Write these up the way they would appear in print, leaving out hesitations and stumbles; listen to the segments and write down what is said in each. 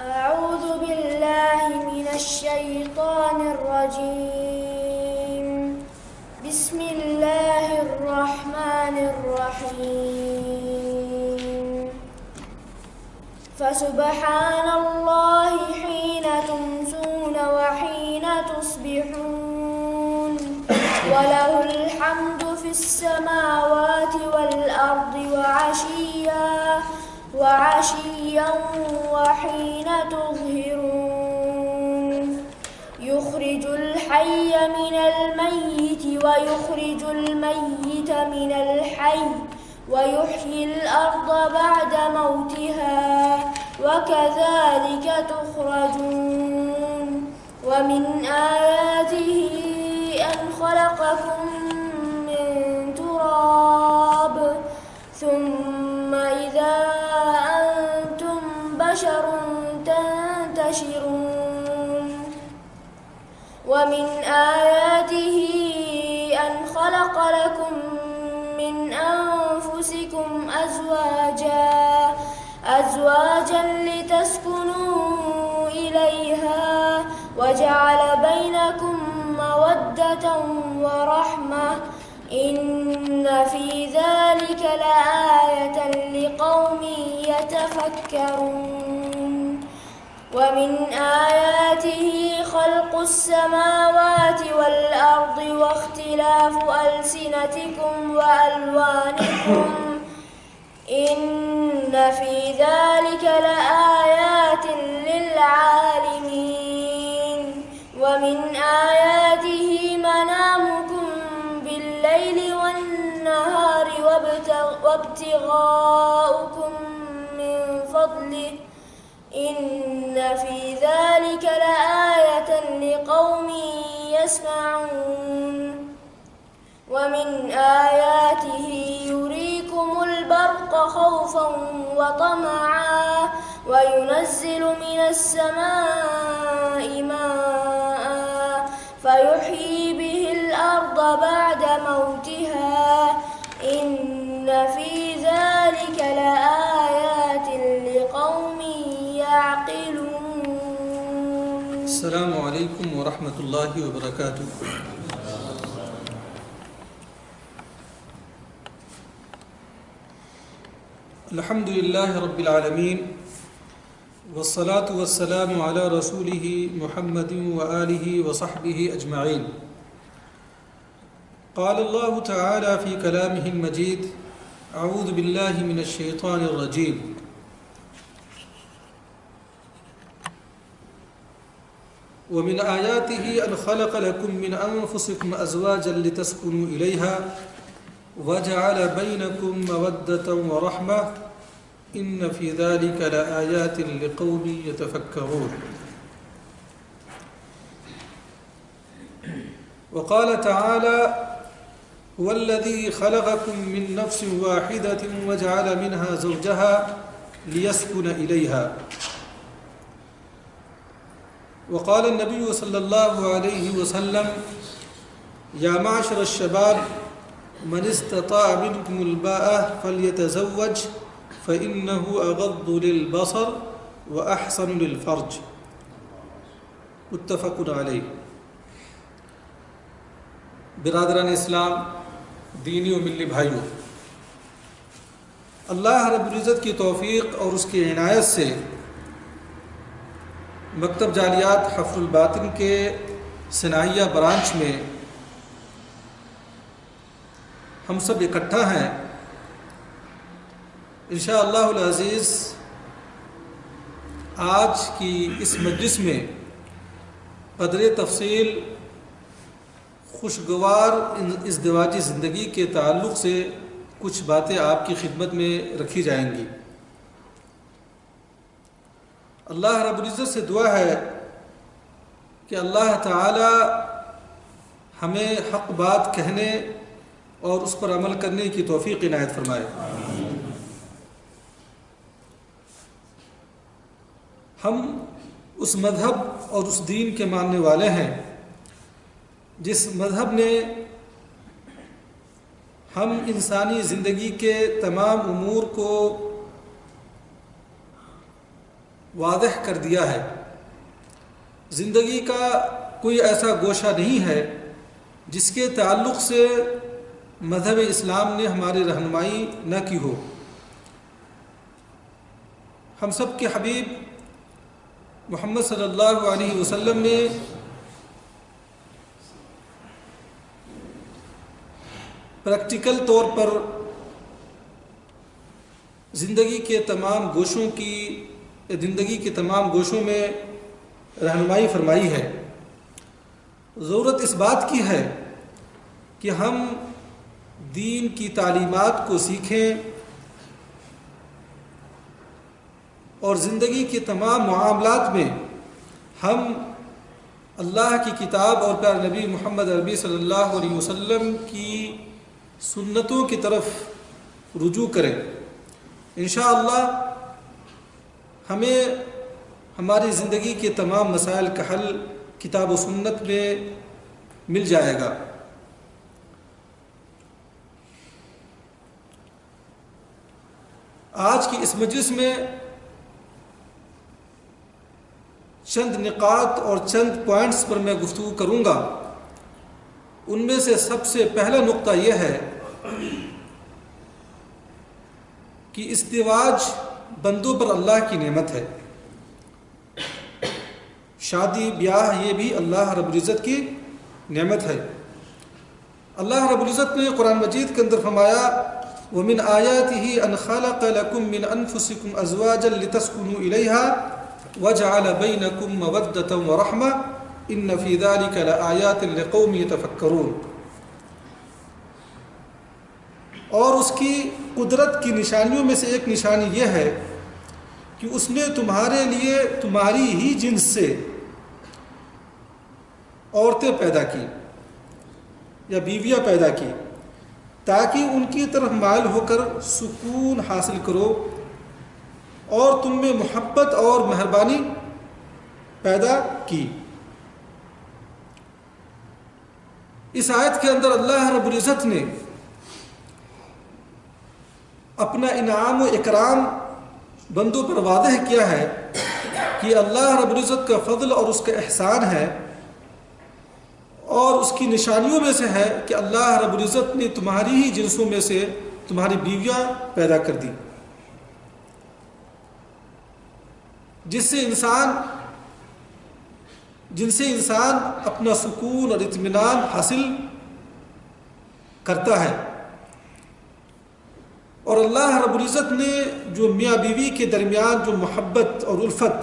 أعوذ بالله من الشيطان الرجيم. بسم الله الرحمن الرحيم. فسبحان الله حين تمسون وحين تصبحون وله الحمد في السماوات والأرض وعشيا وحين تظهرون يخرج الحي من الميت ويخرج الميت من الحي ويحيي الأرض بعد موتها وكذلك تخرجون. ومن آياته أن خلقكم من تراب ثم إذا أنتم بشر تنتشرون. ومن آياته أن خلق لكم من أنفسكم أزواجا لتسكنوا إليها وجعل بينكم مودة ورحمة إن في ذلك لآية لقوم يتفكرون. ومن آياته خلق السماوات والأرض واختلاف ألسنتكم وألوانكم إن في ذلك لآيات للعالمين. ومن آياته منامكم بالليل والنهار وابتغاؤكم من فضله إن في ذلك لآية لقوم يسمعون. ومن آياته يريكم البرق خوفا وطمعا وينزل من السماء ماء فيحيي به الأرض بعد موتها إن في ذلك لآيات لقوم يعقلون. السلام علیکم ورحمۃ اللہ وبرکاتہ. الحمد للہ رب العالمین والصلاة والسلام علی رسولہ محمد وآلہ وصحبہ اجمعین. قال اللہ تعالی فی کلامہ المجید اعوذ باللہ من الشیطان الرجیم. ومن آیاته أن خلق لكم من أنفسكم أزواجا لتسكنوا إليها وجعل بينكم مودة ورحمة إن في ذلك لآيات لقوم يتفكرون. وقال تعالى هو الذي خلقكم من نفس واحدة وجعل منها زوجها ليسكن إليها. وقال النبي صلى الله عليه وسلم يا معشر الشباب من استطاع منكم الباءة فليتزوج فإنه أغض للبصر وأحسن للفرج. متفق علیہ. برادران اسلام، دینی و ملی بھائیوں، اللہ رب العزت کی توفیق اور اس کی عنایت سے مکتب جالیات حفر الباطن کے صناعیہ برانچ میں ہم سب اکٹھا ہیں. انشاءاللہ العزیز آج کی اس مجلس میں قدر تفصیل خوشگوار ازدواجی زندگی کے تعلق سے کچھ باتیں آپ کی خدمت میں رکھی جائیں گی. اللہ رب العزت سے دعا ہے کہ اللہ تعالی ہمیں حق بات کہنے اور اس پر عمل کرنے کی توفیق عنایت فرمائے. ہم اس مذہب اور اس دین کے ماننے والے ہیں جس مذہب نے ہم انسانی زندگی کے تمام امور کو واضح کر دیا ہے۔ زندگی کا کوئی ایسا گوشہ نہیں ہے جس کے تعلق سے مذہب اسلام نے ہماری رہنمائی نہ کی ہو۔ ہم سب کے حبیب محمد صلی اللہ علیہ وسلم نے پریکٹیکل طور پر زندگی کے تمام گوشوں میں رہنمائی فرمائی ہے۔ ضرورت اس بات کی ہے کہ ہم دین کی تعلیمات کو سیکھیں اور زندگی کے تمام معاملات میں ہم اللہ کی کتاب اور پیارے نبی محمد عربی صلی اللہ علیہ وسلم کی سنتوں کی طرف رجوع کریں۔ انشاءاللہ ہمیں ہماری زندگی کے تمام مسائل کا حل کتاب و سنت میں مل جائے گا۔ آج کی اس مجلس میں چند نقاط اور چند پوائنٹس پر میں گفتگو کروں گا۔ ان میں سے سب سے پہلا نقطہ یہ ہے کہ ازدواج بندوں پر اللہ کی نعمت ہے۔ شادی بیاہ یہ بھی اللہ رب العزت کی نعمت ہے۔ اللہ رب العزت نے قرآن مجید کے اندر فرمایا وَمِنْ آيَاتِهِ أَنْ خَلَقَ لَكُم مِّنْ أَنفُسِكُمْ أَزْوَاجًا لِتَسْكُنُوا إِلَيْهَا وَجَعَلَ بَيْنَكُم مَّوَدَّةً وَرَحْمَةً إِنَّ فِي ذَلِكَ لَآيَاتٍ لِقَوْمٍ يَتَفَكَّرُونَ۔ اور اس کی قدرت کی نشانیوں میں سے ایک نشانی یہ ہے کہ اس نے تمہارے لیے تمہاری ہی جنس سے عورتیں پیدا کی یا بیویاں پیدا کی تاکہ ان کی طرف مائل ہو کر سکون حاصل کرو اور تم میں محبت اور مہربانی پیدا کی۔ اس آیت کے اندر اللہ رب العزت نے اپنا انعام و اکرام بندوں پر واضح کیا ہے کہ اللہ رب العزت کا فضل اور اس کا احسان ہے، اور اس کی نشانیوں میں سے ہے کہ اللہ رب العزت نے تمہاری ہی جنسوں میں سے تمہاری بیویاں پیدا کر دی، جن سے انسان اپنا سکون اور اطمینان حاصل کرتا ہے۔ اور اللہ رب العزت نے جو میاں بیوی کے درمیان جو محبت اور الفت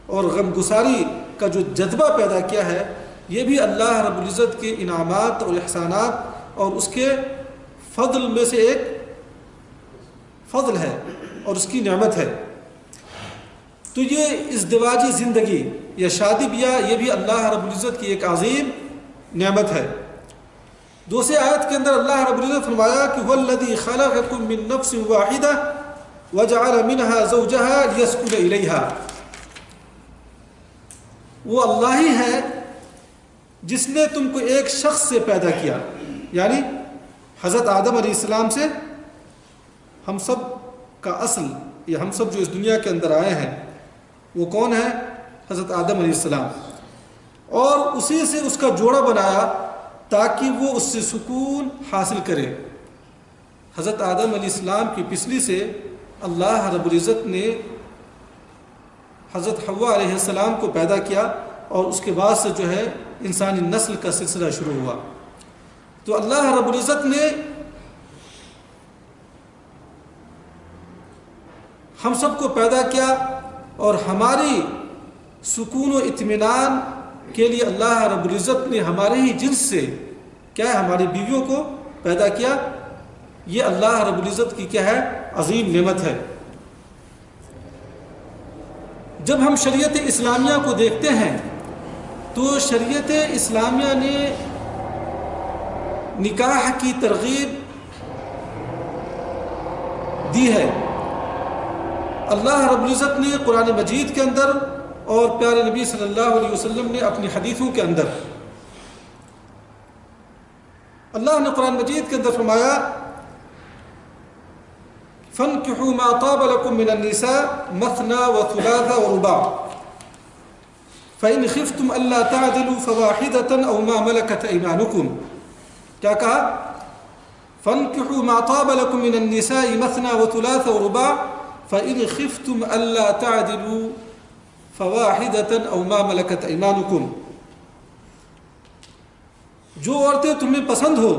اور غمگساری کا جو جذبہ پیدا کیا ہے، یہ بھی اللہ رب العزت کے انعامات اور احسانات اور اس کے فضل میں سے ایک فضل ہے اور اس کی نعمت ہے۔ تو یہ ازدواجی زندگی یا شادی بیاہ یہ بھی اللہ رب العزت کی ایک عظیم نعمت ہے۔ دوسری آیت کے اندر اللہ رب العزت فرمایا کہ وَالَّذِي خَلَقَكُم مِّن نَّفْسٍ وَاحِدَةٍ وَجَعَلَ مِنْهَا زَوْجَهَا لِيَسْكُنَ إِلَيْهَا۔ وہ اللہ ہی ہے جس نے تم کو ایک شخص سے پیدا کیا، یعنی حضرت آدم علیہ السلام سے ہم سب کا اصل یا ہم سب جو اس دنیا کے اندر آئے ہیں وہ کون ہے؟ حضرت آدم علیہ السلام، اور اسی سے اس کا جوڑا بنایا تاکہ وہ اس سے سکون حاصل کرے۔ حضرت آدم علیہ السلام کی پسلی سے اللہ رب العزت نے حضرت حوا علیہ السلام کو پیدا کیا اور اس کے بعد سے جو ہے انسانی نسل کا سلسلہ شروع ہوا۔ تو اللہ رب العزت نے ہم سب کو پیدا کیا اور ہماری سکون و اطمینان کے لیے اللہ رب العزت نے ہمارے ہی جنس سے کیا ہے ہماری بیویوں کو پیدا کیا۔ یہ اللہ رب العزت کی کیا ہے عظیم نعمت ہے۔ جب ہم شریعت اسلامیہ کو دیکھتے ہیں تو شریعت اسلامیہ نے نکاح کی ترغیب دی ہے۔ اللہ رب العزت نے قرآن مجید کے اندر اور پیارے نبی صلی اللہ علیہ وسلم نے اپنی حدیثوں کے اندر اللہ نے قرآن مجید کے اندر فرمایا فانكحوا ما طاب لكم من النساء مثنى وثلاث ورباع فإن خفتم ألا تعدلوا فواحدة أو ما ملكت أيمانكم. کیا کہا؟ فانكحوا ما طاب لكم من النساء مثنى وثلاث ورباع فإن خفتم ألا تعدلوا فواحدة أو ما ملكت أيمانكم. جو عورتیں تمہیں پسند ہو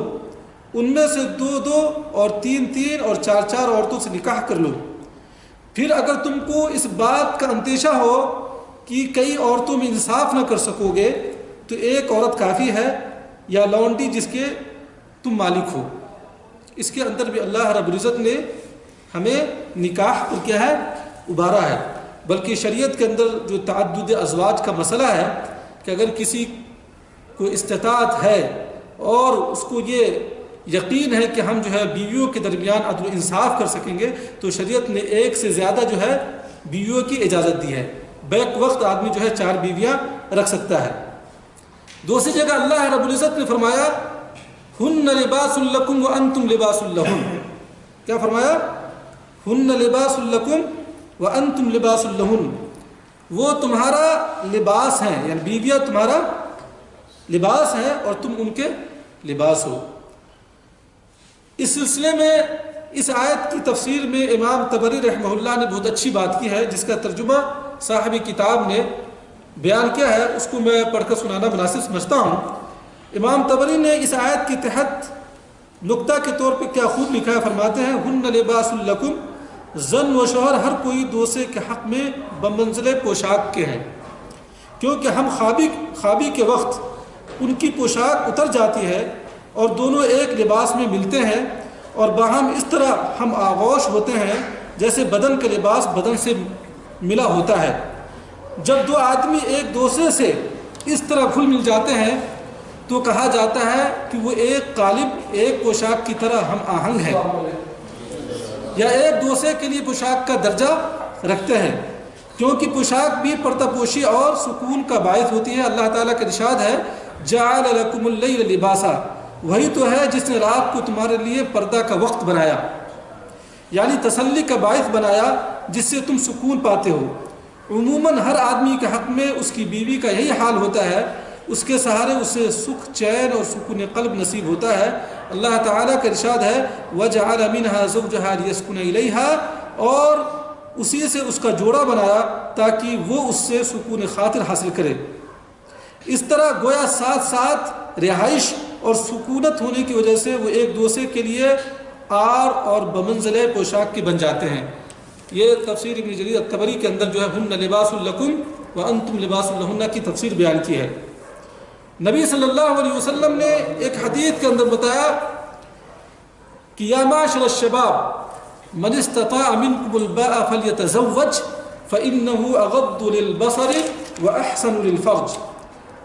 ان میں سے 2 اور 3 اور 4 عورتوں سے نکاح کر لو. پھر اگر تم کو اس بات کا اندیشہ ہو کہ کئی عورتوں میں انصاف نہ کر سکو گے تو ایک عورت کافی ہے یا لونڈی جس کے تم مالک ہو. اس کے اندر بھی اللہ رب العزت نے ہمیں نکاح پر کیا ہے ابھارا ہے. بلکہ شریعت کے اندر جو تعدد ازواج کا مسئلہ ہے کہ اگر کسی کو استطاعت ہے اور اس کو یہ یقین ہے کہ ہم جو ہے بیویوں کے درمیان عدل و انصاف کر سکیں گے تو شریعت نے 1 سے زیادہ جو ہے بیویوں کی اجازت دی ہے. بیک وقت آدمی جو ہے 4 بیویاں رکھ سکتا ہے. دوسری جگہ اللہ رب العزت نے فرمایا ہن لباس لکم وانتم لباس لہن. کیا فرمایا؟ ہن لباس لکم وانتم لباس لہن. وہ تمہارا لباس ہیں یعنی بیویاں تمہارا لباس ہیں اور تم ان کے لباس ہو. اس سلسلے میں اس آیت کی تفسیر میں امام طبری رحمہ اللہ نے بہت اچھی بات کی ہے جس کا ترجمہ صاحب کتاب نے بیان کیا ہے. اس کو میں پڑھ کر سنانا مناسب سمجھتا ہوں. امام طبری نے اس آیت کے تحت نقطہ کے طور پہ کیا خوب لکھا ہے. فرماتے ہیں ہن لباس لکم. زن و شوہر ہر کوئی دوسرے کے حق میں بمنزلِ پوشاک کے ہیں کیونکہ ہم خوابی کے وقت ان کی پوشاک اتر جاتی ہے اور دونوں ایک لباس میں ملتے ہیں اور باہم اس طرح ہم آغوش ہوتے ہیں جیسے بدن کا لباس بدن سے ملا ہوتا ہے. جب 2 آدمی ایک دوسرے سے اس طرح گھل مل جاتے ہیں تو کہا جاتا ہے کہ وہ ایک قالب ایک پوشاک کی طرح ہم آہنگ ہیں یا ایک دوسرے کے لیے پوشاک کا درجہ رکھتے ہیں کیونکہ پوشاک بھی پردہ پوشی اور سکون کا باعث ہوتی ہے. اللہ تعالیٰ کا ارشاد ہے جعل لکم اللیل لباسا. وہی تو ہے جس نے رات کو تمہارے لیے پردہ کا وقت بنایا یعنی تسلی کا باعث بنایا جس سے تم سکون پاتے ہو. عموماً ہر آدمی کے حق میں اس کی بیوی کا یہی حال ہوتا ہے. اس کے سہارے اسے سکھ چین اور سکون قلب نصیب ہوتا ہے. اللہ تعالیٰ کا ارشاد ہے وَجَعَلَ مِنْهَا زَوْجَهَا لِيَسْكُنَ إِلَيْهَا. اور اسی سے اس کا جوڑا بنایا تاکہ وہ اس سے سکون خاطر حاصل کرے. اس طرح گویا ساتھ ساتھ رہائش اور سکونت ہونے کی وجہ سے وہ ایک دوسرے کے لیے آر اور بمنزل پوشاک کے بن جاتے ہیں. یہ تفسیر ابن جریر الطبری کے اندر جو ہے ہن لباس لکم وانتم لباس لہن کی تفسیر بیان کی ہے. نبی صلی اللہ علیہ وسلم نے ایک حدیث کے اندر بتایا کہ یا معاشر الشباب من استطاع منکم الباء فلیتزوج فإنه اغض للبصر واحسن للفرج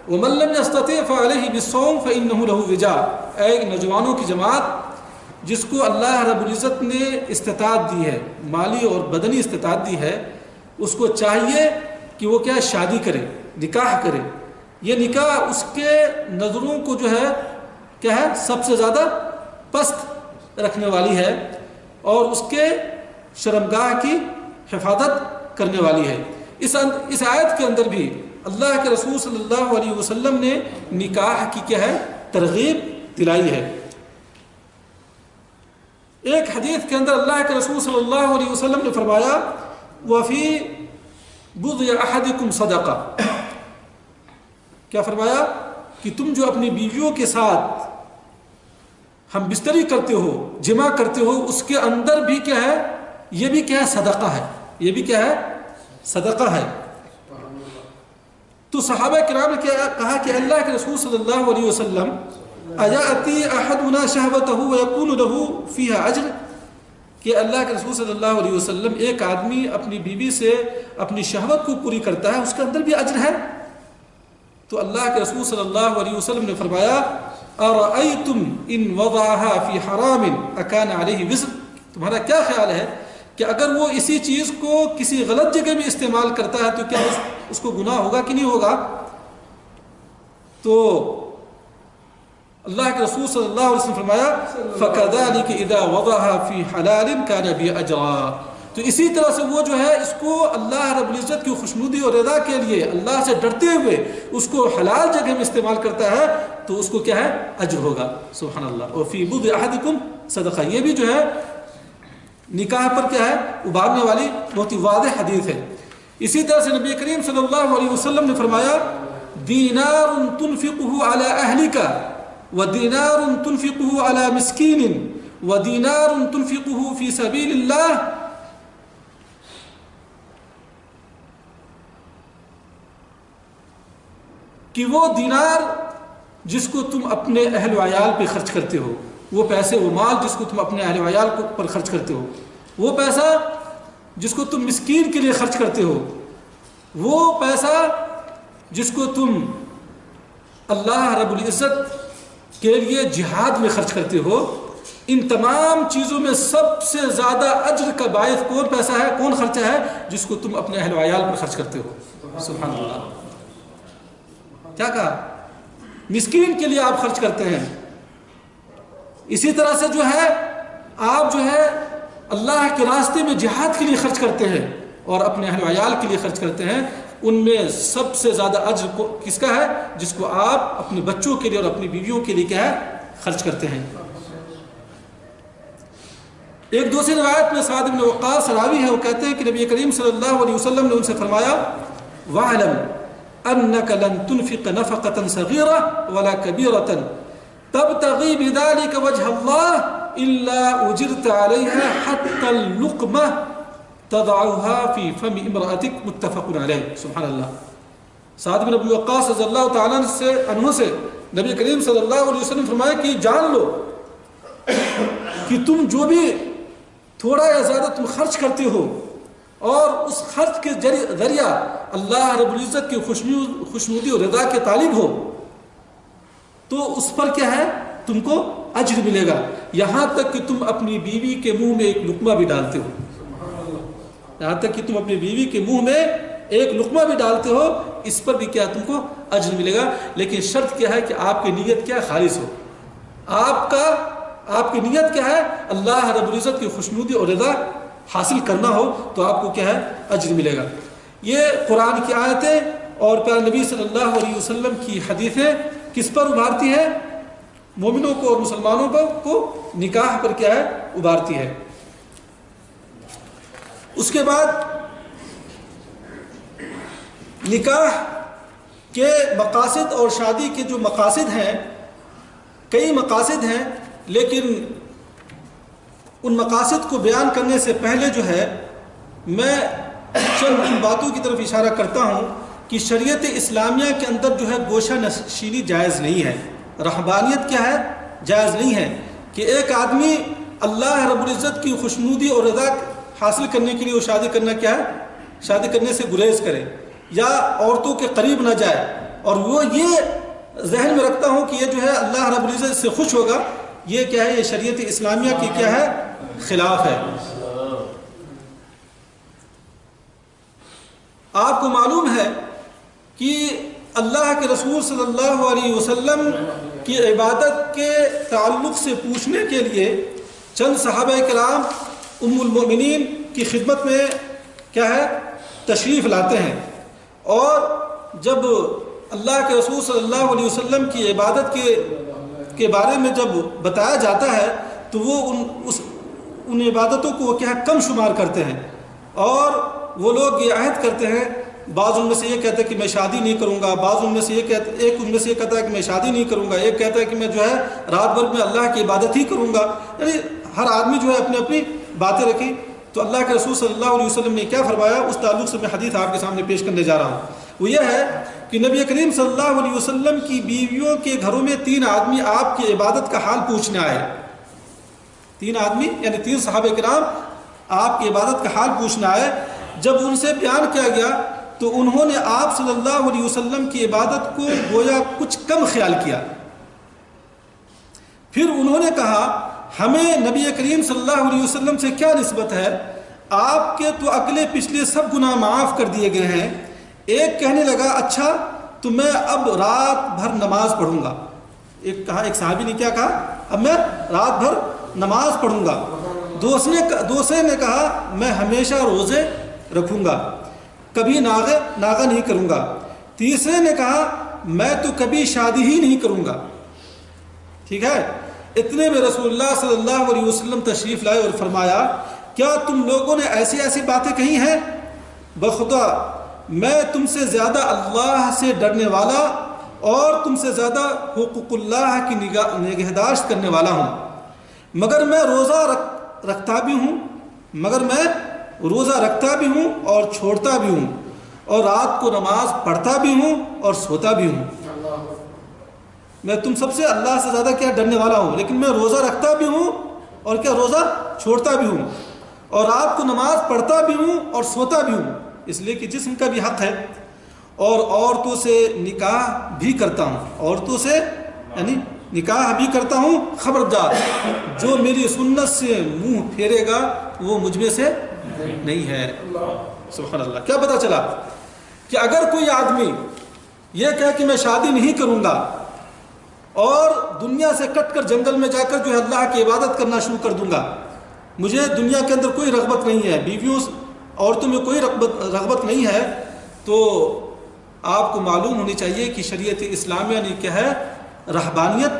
ومن لم يستطع فعليه بالصوم فإنه له وجاء. اے نوجوانوں کی جماعت جس کو اللہ رب العزت نے استطاعت دی ہے مالی اور بدنی استطاعت دی ہے اس کو چاہیے کہ وہ کیا شادی کرے نکاح کرے. یہ نکاح اس کے نظروں کو جو ہے کیا ہے سب سے زیادہ پست رکھنے والی ہے اور اس کے شرمگاہ کی حفاظت کرنے والی ہے. اس آیت کے اندر بھی اللہ کے رسول صلی اللہ علیہ وسلم نے نکاح کی کیا ہے ترغیب دلائی ہے. ایک حدیث کے اندر اللہ کے رسول صلی اللہ علیہ وسلم نے فرمایا وَفِي بُضْعِ أَحَدِكُمْ صَدَقَةٌ. کیا فرمایا کہ تم جو اپنی بیویوں کے ساتھ ہم بستری کرتے ہو جمع کرتے ہو اس کے اندر بھی کیا ہے یہ بھی کیا ہے صدقہ ہے. یہ بھی کیا ہے صدقہ ہے. تو صحابہ کرام نے کیا کہا کہ اللہ کے رسول صلی اللہ علیہ وسلم اَيَأْتِي أَحَدُنَا شَهْوَتَهُ وَيَكُونُ لَهُ فِيهَا أَجْرٌ. کہ اللہ کے رسول صلی اللہ علیہ وسلم ایک آدمی اپنی بیوی سے اپنی شہوت کو پوری کرتا ہے اس کے اندر بھی اجر ہے. تو اللہ کے رسول صلی اللہ علیہ وسلم نے فرمایا أَرَأَيْتُمْ إِنْ وَضَعَهَا فِي حَرَامٍ أَكَانَ عَلَيْهِ وِزْرٌ. تمہارا کیا خیال ہے کہ اگر وہ اسی چیز کو کسی غلط جگہ میں استعمال کرتا ہے تو کیا اس کو گناہ ہوگا کہ نہیں ہوگا؟ تو اللہ کے رسول صلی اللہ علیہ وسلم فرمایا فَكَذَلِكَ إِذَا وَضَعَهَا فِي حَلَالٍ كَانَ بِهِ أَجْرًا، تو اسی طرح سے وہ جو ہے اس کو اللہ رب العزت کی خوشنودی اور رضا کے لیے اللہ سے ڈرتے ہوئے اس کو حلال جگہ میں استعمال کرتا ہے تو اس کو کیا ہے؟ اجر ہوگا. سبحان اللہ. اور فی بضع احدکم صدقہ، یہ بھی جو ہے نکاح پر کیا ہے؟ ابھارنے والی بہت ہی واضح حدیث ہے. اسی طرح سے نبی کریم صلی اللہ علیہ وسلم نے فرمایا دینار تنفقه علی اہلک ودینار تنفقه علی مسکین ودینار تنفقه فی سبیل اللہ کہ وہ دینار جس کو تم اپنے اہل و عیال پہ خرچ کرتے ہو، وہ پیسے وہ مال جس کو تم اپنے اہل و عیال پر خرچ کرتے ہو، وہ پیسہ جس کو تم مسکین کے لیے خرچ کرتے ہو، وہ پیسہ جس کو تم اللہ رب العزت کے لیے جہاد میں خرچ کرتے ہو، ان تمام چیزوں میں سب سے زیادہ اجر کا باعث کون پیسہ ہے، کون خرچہ ہے؟ جس کو تم اپنے اہل و عیال پر خرچ کرتے ہو. سبحان اللہ. کیا کہا؟ مسکین کے لیے آپ خرچ کرتے ہیں. اسی طرح سے جو ہے آپ جو ہے اللہ کے راستے میں جہاد کے لیے خرچ کرتے ہیں اور اپنے اہل و عیال کے لیے خرچ کرتے ہیں. ان میں سب سے زیادہ اجر کس کا ہے؟ جس کو آپ اپنے بچوں کے لیے اور اپنی بیویوں کے لیے کیا ہے؟ خرچ کرتے ہیں. ایک دوسری روایت میں سعد بن وقاص راوی ہے، وہ کہتے ہیں کہ نبی کریم صلی اللہ علیہ وسلم نے ان سے فرمایا وَاعْلَمْ أنك لن تنفق نفقة صغيرة ولا كبيرة تبتغي بذلك وجه الله إلا أجرت عليها حتى اللقمة تضعها في فم امرأتك متفق عليه. سبحان اللہ. سعد بن ابی وقاص رضی اللہ تعالیٰ عنہ سے نبی کریم صلی اللہ علیہ وسلم فرمایا کہ جان لو کہ تم جو بھی تھوڑا یا زیادہ تم خرچ کرتے ہو اور اس خرچ کے ذریعہ اللہ رب العزت کی خوشنودی اور رضا کے طالب ہو تو اس پر کیا ہے؟ تم کو اجر ملے گا، یہاں تک کہ تم اپنی بیوی کے منہ میں ایک لقمہ بھی ڈالتے ہو. یہاں تک کہ تم اپنی بیوی کے منہ میں ایک لقمہ بھی ڈالتے ہو، اس پر بھی کیا تم کو اجر ملے گا. لیکن شرط کیا ہے کہ آپ کی نیت کیا خالص ہو. آپ کی نیت کیا ہے؟ اللہ رب العزت کی خوشنودی اور رضا حاصل کرنا ہو تو آپ کو کیا ہے؟ اجر ملے گا. یہ قرآن کی آیتیں اور پیارے نبی صلی اللہ علیہ وسلم کی حدیثیں کس پر ابھارتی ہے؟ مومنوں کو اور مسلمانوں کو نکاح پر کیا ہے؟ ابھارتی ہے. اس کے بعد نکاح کے مقاصد اور شادی کے جو مقاصد ہیں، کئی مقاصد ہیں، لیکن ان مقاصد کو بیان کرنے سے پہلے جو ہے میں چند ان باتوں کی طرف اشارہ کرتا ہوں کہ شریعت اسلامیہ کے اندر جو ہے گوشہ نشینی جائز نہیں ہے. رہبانیت کیا ہے؟ جائز نہیں ہے کہ ایک آدمی اللہ رب العزت کی خوشنودی اور رضا حاصل کرنے کے لیے وہ شادی کرنا کیا ہے؟ شادی کرنے سے گریز کرے یا عورتوں کے قریب نہ جائے اور وہ یہ ذہن میں رکھتا ہوں کہ یہ جو ہے اللہ رب العزت سے خوش ہوگا. یہ کیا ہے؟ یہ شریعت اسلامیہ کی کیا ہے؟ خلاف ہے. آپ کو معلوم ہے کہ اللہ کے رسول صلی اللہ علیہ وسلم کی عبادت کے تعلق سے پوچھنے کے لیے چند صحابہ کرام ام المؤمنین کی خدمت میں کیا ہے؟ تشریف لاتے ہیں. اور جب اللہ کے رسول صلی اللہ علیہ وسلم کی عبادت کے بارے میں جب بتایا جاتا ہے تو وہ ان عبادتوں کو کیا ہے؟ کم شمار کرتے ہیں اور وہ لوگ یہ عہد کرتے ہیں. بعض ان میں سے یہ کہتا ہے کہ میں شادی نہیں کروں گا، بعض ان میں سے ایک ان میں سے یہ کہتا ہے کہ میں شادی نہیں کروں گا، ایک کہتا ہے کہ میں جو ہے رات بھر میں اللہ کی عبادت ہی کروں گا. یعنی ہر آدمی جو ہے اپنی اپنی باتیں رکھی. تو اللہ کے رسول صلی اللہ علیہ وسلم نے کیا فرمایا؟ اس تعلق سے میں حدیث آپ کے سامنے پیش کرنے جا رہا ہوں. وہ یہ ہے کہ نبی کریم صلی اللہ علیہ وسلم کی بیویوں کے گھروں میں 3 آدمی آپ کی عبادت کا حال پوچھنے آئے. 3 آدمی یعنی 3 صحابہ کرام آپ کی عبادت کا حال پوچھنے آئے. جب ان سے بیان کیا گیا تو انہوں نے آپ صلی اللہ علیہ وسلم کی عبادت کو گویا کچھ کم خیال کیا. پھر انہوں نے کہا ہمیں نبی کریم صلی اللہ علیہ وسلم سے کیا نسبت ہے؟ آپ کے تو اگلے پچھلے سب گناہ معاف کر دیے گئے ہیں. ایک کہنے لگا اچھا تو میں اب رات بھر نماز پڑھوں گا. ایک صحابی نے کیا کہا اب میں رات بھر نماز پڑھوں گا. دوسرے نے کہا میں ہمیشہ روزے رکھوں گا, کبھی ناغہ نہیں کروں گا. تیسرے نے کہا میں تو کبھی شادی ہی نہیں کروں گا. ٹھیک ہے. اتنے میں رسول اللہ صلی اللہ علیہ وسلم تشریف لائے اور فرمایا کیا تم لوگوں نے ایسی ایسی باتیں کہی ہیں؟ بخدا میں تم سے زیادہ اللہ سے ڈرنے والا اور تم سے زیادہ حقوق اللہ کی نگہداشت کرنے والا ہوں, مگر میں روزہ رکھتا بھی ہوں اور چھوڑتا بھی ہوں, اور رات کو نماز پڑھتا بھی ہوں اور سوتا بھی ہوں. میں تم سب سے اللہ سے زیادہ کیا ڈرنے والا ہوں, لیکن میں روزہ رکھتا بھی ہوں اور کیا روزہ چھوڑتا بھی ہوں, اور رات کو نماز پڑھتا بھی ہوں اور سوتا بھی ہوں, اس لیے کہ جسم کا بھی حق ہے, اور عورتوں سے نکاح بھی کرتا ہوں, عورتوں سے یعنی نکاح بھی کرتا ہوں. خبردار جو میری سنت سے منہ پھیرے گا وہ مجھ میں سے نہیں ہے. سبحان اللہ. کیا پتہ چلا کہ اگر کوئی آدمی یہ کہے کہ میں شادی نہیں کروں گا اور دنیا سے کٹ کر جنگل میں جا کر جو ہے اللہ کی عبادت کرنا شروع کر دوں گا, مجھے دنیا کے اندر کوئی رغبت نہیں ہے, بیویوں عورتوں میں کوئی رغبت نہیں ہے, تو آپ کو معلوم ہونی چاہیے کہ شریعت اسلامیہ نے کیا ہے رہبانیت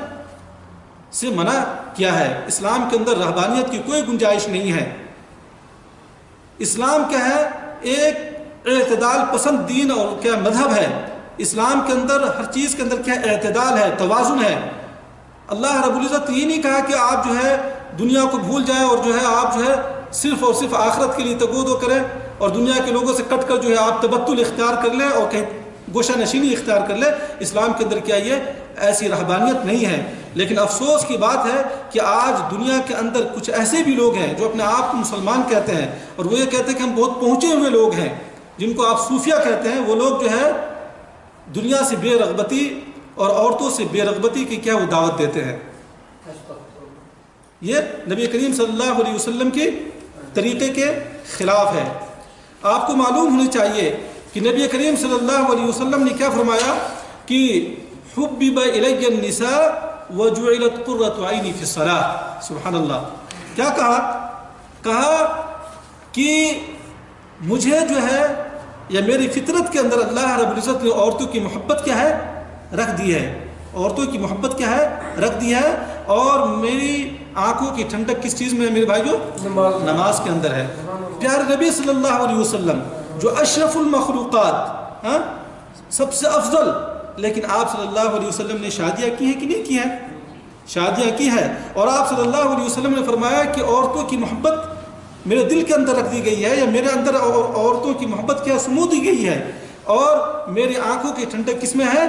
سے منع کیا ہے. اسلام کے اندر رہبانیت کی کوئی گنجائش نہیں ہے. اسلام کیا ہے ایک اعتدال پسند دین اور کیا مذہب ہے. اسلام کے اندر ہر چیز کے اندر کیا اعتدال ہے, توازن ہے. اللہ رب العزت یہ نہیں کہا کہ آپ جو ہے دنیا کو بھول جائیں اور جو ہے آپ جو ہے صرف اور صرف آخرت کے لیے تگودو کریں اور دنیا کے لوگوں سے کٹ کر جو ہے آپ تبتل اختیار کر لیں اور کہیں گوشہ نشینی اختیار کر لیں. اسلام کے اندر کیا یہ ایسی رہبانیت نہیں ہے. لیکن افسوس کی بات ہے کہ آج دنیا کے اندر کچھ ایسے بھی لوگ ہیں جو اپنے آپ کو مسلمان کہتے ہیں اور وہ یہ کہتے ہیں کہ ہم بہت پہنچے ہوئے لوگ ہیں, جن کو آپ صوفیہ کہتے ہیں. وہ لوگ جو ہے دنیا سے بے رغبتی اور عورتوں سے بے رغبتی کی کیا وہ دعوت دیتے ہیں. یہ نبی کریم صلی اللہ علیہ وسلم کے طریقے کے خلاف ہے. آپ کو معلوم ہونی چاہیے کہ نبی کریم صلی اللہ علیہ وسلم نے کیا فرمایا کہ حبب الی النساء وجعلت قرۃ عینی فی الصلاۃ. سبحان اللہ. کیا کہا کہ مجھے جو ہے یا میری فطرت کے اندر اللہ رب العزت نے عورتوں کی محبت کیا ہے رکھ دی ہے, عورتوں کی محبت کیا ہے رکھ دی ہے, اور میری آنکھوں کی ٹھنڈک کس چیز میں ہے میرے بھائیو؟ نماز کے اندر ہے. پیارے نبی صلی اللہ علیہ وسلم جو اشرف المخلوقات, سب سے افضل, لیکن آپ صلی اللہ علیہ وسلم نے شادیاں کی ہیں کہ نہیں کی ہیں؟ شادیاں کی ہیں. اور آپ صلی اللہ علیہ وسلم نے فرمایا کہ عورتوں کی محبت میرے دل کے اندر رکھ دی گئی ہے, یا میرے اندر عورتوں کی محبت کیا سمو دی گئی ہے, اور میری آنکھوں کی ٹھنڈک کس میں ہے؟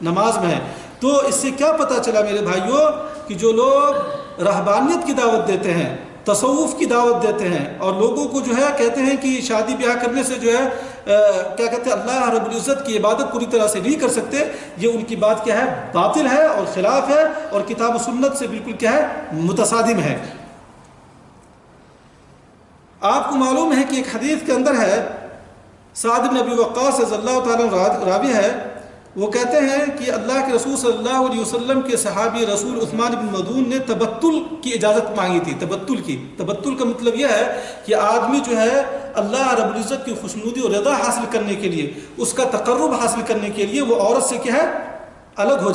نماز میں ہے. تو اس سے کیا پتہ چلا میرے بھائیوں کہ جو لوگ رہبانیت کی دعوت دیتے ہیں, تصوف کی دعوت دیتے ہیں, اور لوگوں کو جو ہے کہتے ہیں کہ شادی بیاہ کرنے سے جو ہے کیا کہتے ہیں اللہ رب العزت کی عبادت پوری طرح سے نہیں کر سکتے, یہ ان کی بات کیا ہے باطل ہے اور خلاف ہے, اور کتاب و سنت سے بالکل کیا ہے متصادم ہے. آپ کو معلوم ہے کہ ایک حدیث کے اندر ہے, سعد بن ابی وقاص رضی اللہ تعالیٰ راوی ہے, وہ کہتے ہیں کہ اللہ کے رسول صلی اللہ علیہ وسلم کے صحابی رسول عثمان بن مدعون نے تبتل کی اجازت مانگی تھی. تبتل کا مطلب یہ ہے کہ آدمی جو ہے اللہ رب العزت کی خوشنودی اور رضا حاصل کرنے کے لیے, اس کا تقرب حاصل کرنے کے لیے وہ عورت سے کیا ہے الگ ہو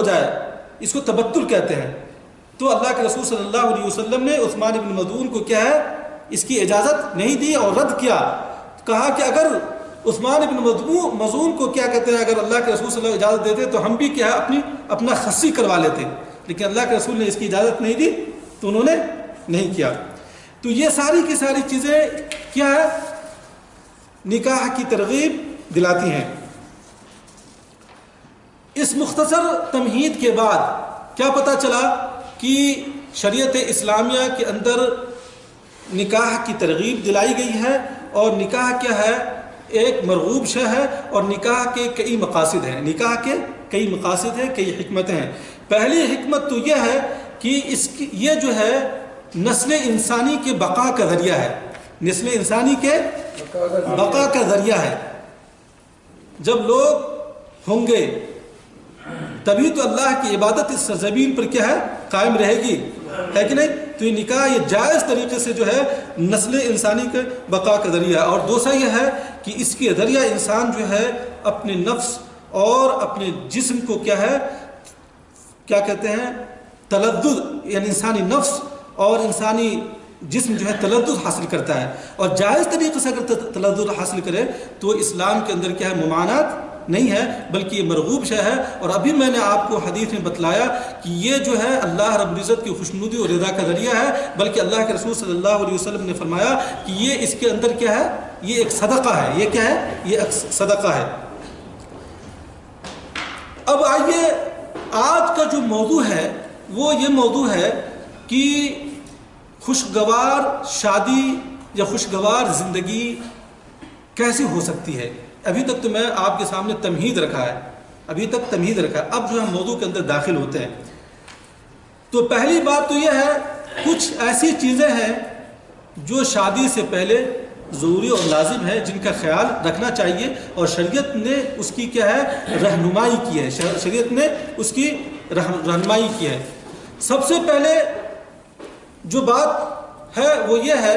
جائے, اس کو تبتل کہتے ہیں. تو اللہ کے رسول صلی اللہ علیہ وسلم نے عثمان بن مدعون کو کیا ہے اس کی اجازت نہیں دی اور رد کیا. کہا کہ اگر عثمان بن مدعون کو کیا کہتے ہیں اگر اللہ کے رسول صلی اللہ علیہ وسلم اجازت دیتے تو ہم بھی کیا ہے اپنا خصی کروا لیتے, لیکن اللہ کے رسول نے اس کی اجازت نہیں دی تو انہوں نے نہیں کیا. تو یہ ساری کی ساری چیزیں کیا ہے نکاح کی ترغیب دلاتی ہیں. اس مختصر تمہید کے بعد کیا پتہ چلا کہ شریعت اسلامیہ کے اندر نکاح کی ترغیب دلائی گئی ہے, اور نکاح کیا ہے ایک مرغوب شے ہے, اور نکاح کے کئی مقاصد ہیں. نکاح کے کئی مقاصد ہیں, کئی حکمتیں ہیں. پہلی حکمت تو یہ ہے کہ یہ جو ہے نسل انسانی کے بقا کا ذریعہ ہے. نسل انسانی کے بقا کا ذریعہ ہے. جب لوگ ہوں گے تبھی تو اللہ کی عبادت اس سرزمین پر کیا ہے قائم رہے گی، ہے کہ نہیں؟ تو یہ نکاح یہ جائز طریقے سے جو ہے نسل انسانی کے بقا کا ذریعہ ہے۔ اور دوسرا یہ ہے کہ اس کے ذریعہ انسان جو ہے اپنے نفس اور اپنے جسم کو کیا ہے کیا کہتے ہیں تلذذ، یعنی انسانی نفس اور انسانی جسم جو ہے تلذذ حاصل کرتا ہے، اور جائز طریقے سے اگر تلذذ حاصل کرے تو اسلام کے اندر کیا ہے ممانعت نہیں ہے، بلکہ یہ مرغوب شے ہے۔ اور ابھی میں نے آپ کو حدیث میں بتلایا کہ یہ جو ہے اللہ رب العزت کی خوشنودی اور رضا کا ذریعہ ہے، بلکہ اللہ کے رسول صلی اللہ علیہ وسلم نے فرمایا کہ یہ اس کے اندر کیا ہے، یہ ایک صدقہ ہے۔ یہ کیا ہے؟ یہ ایک صدقہ ہے۔ اب آئیے آج کا جو موضوع ہے وہ یہ موضوع ہے کہ خوشگوار شادی یا خوشگوار زندگی کیسے ہو سکتی ہے۔ ابھی تک تو میں آپ کے سامنے تمہید رکھا ہے، اب جو ہم موضوع کے اندر داخل ہوتے ہیں تو پہلی بات تو یہ ہے کچھ ایسی چیزیں ہیں جو شادی سے پہلے ضروری اور لازم ہے، جن کا خیال رکھنا چاہیے، اور شریعت نے اس کی کیا ہے رہنمائی کی ہے، شریعت نے اس کی رہنمائی کی ہے۔ سب سے پہلے جو بات ہے وہ یہ ہے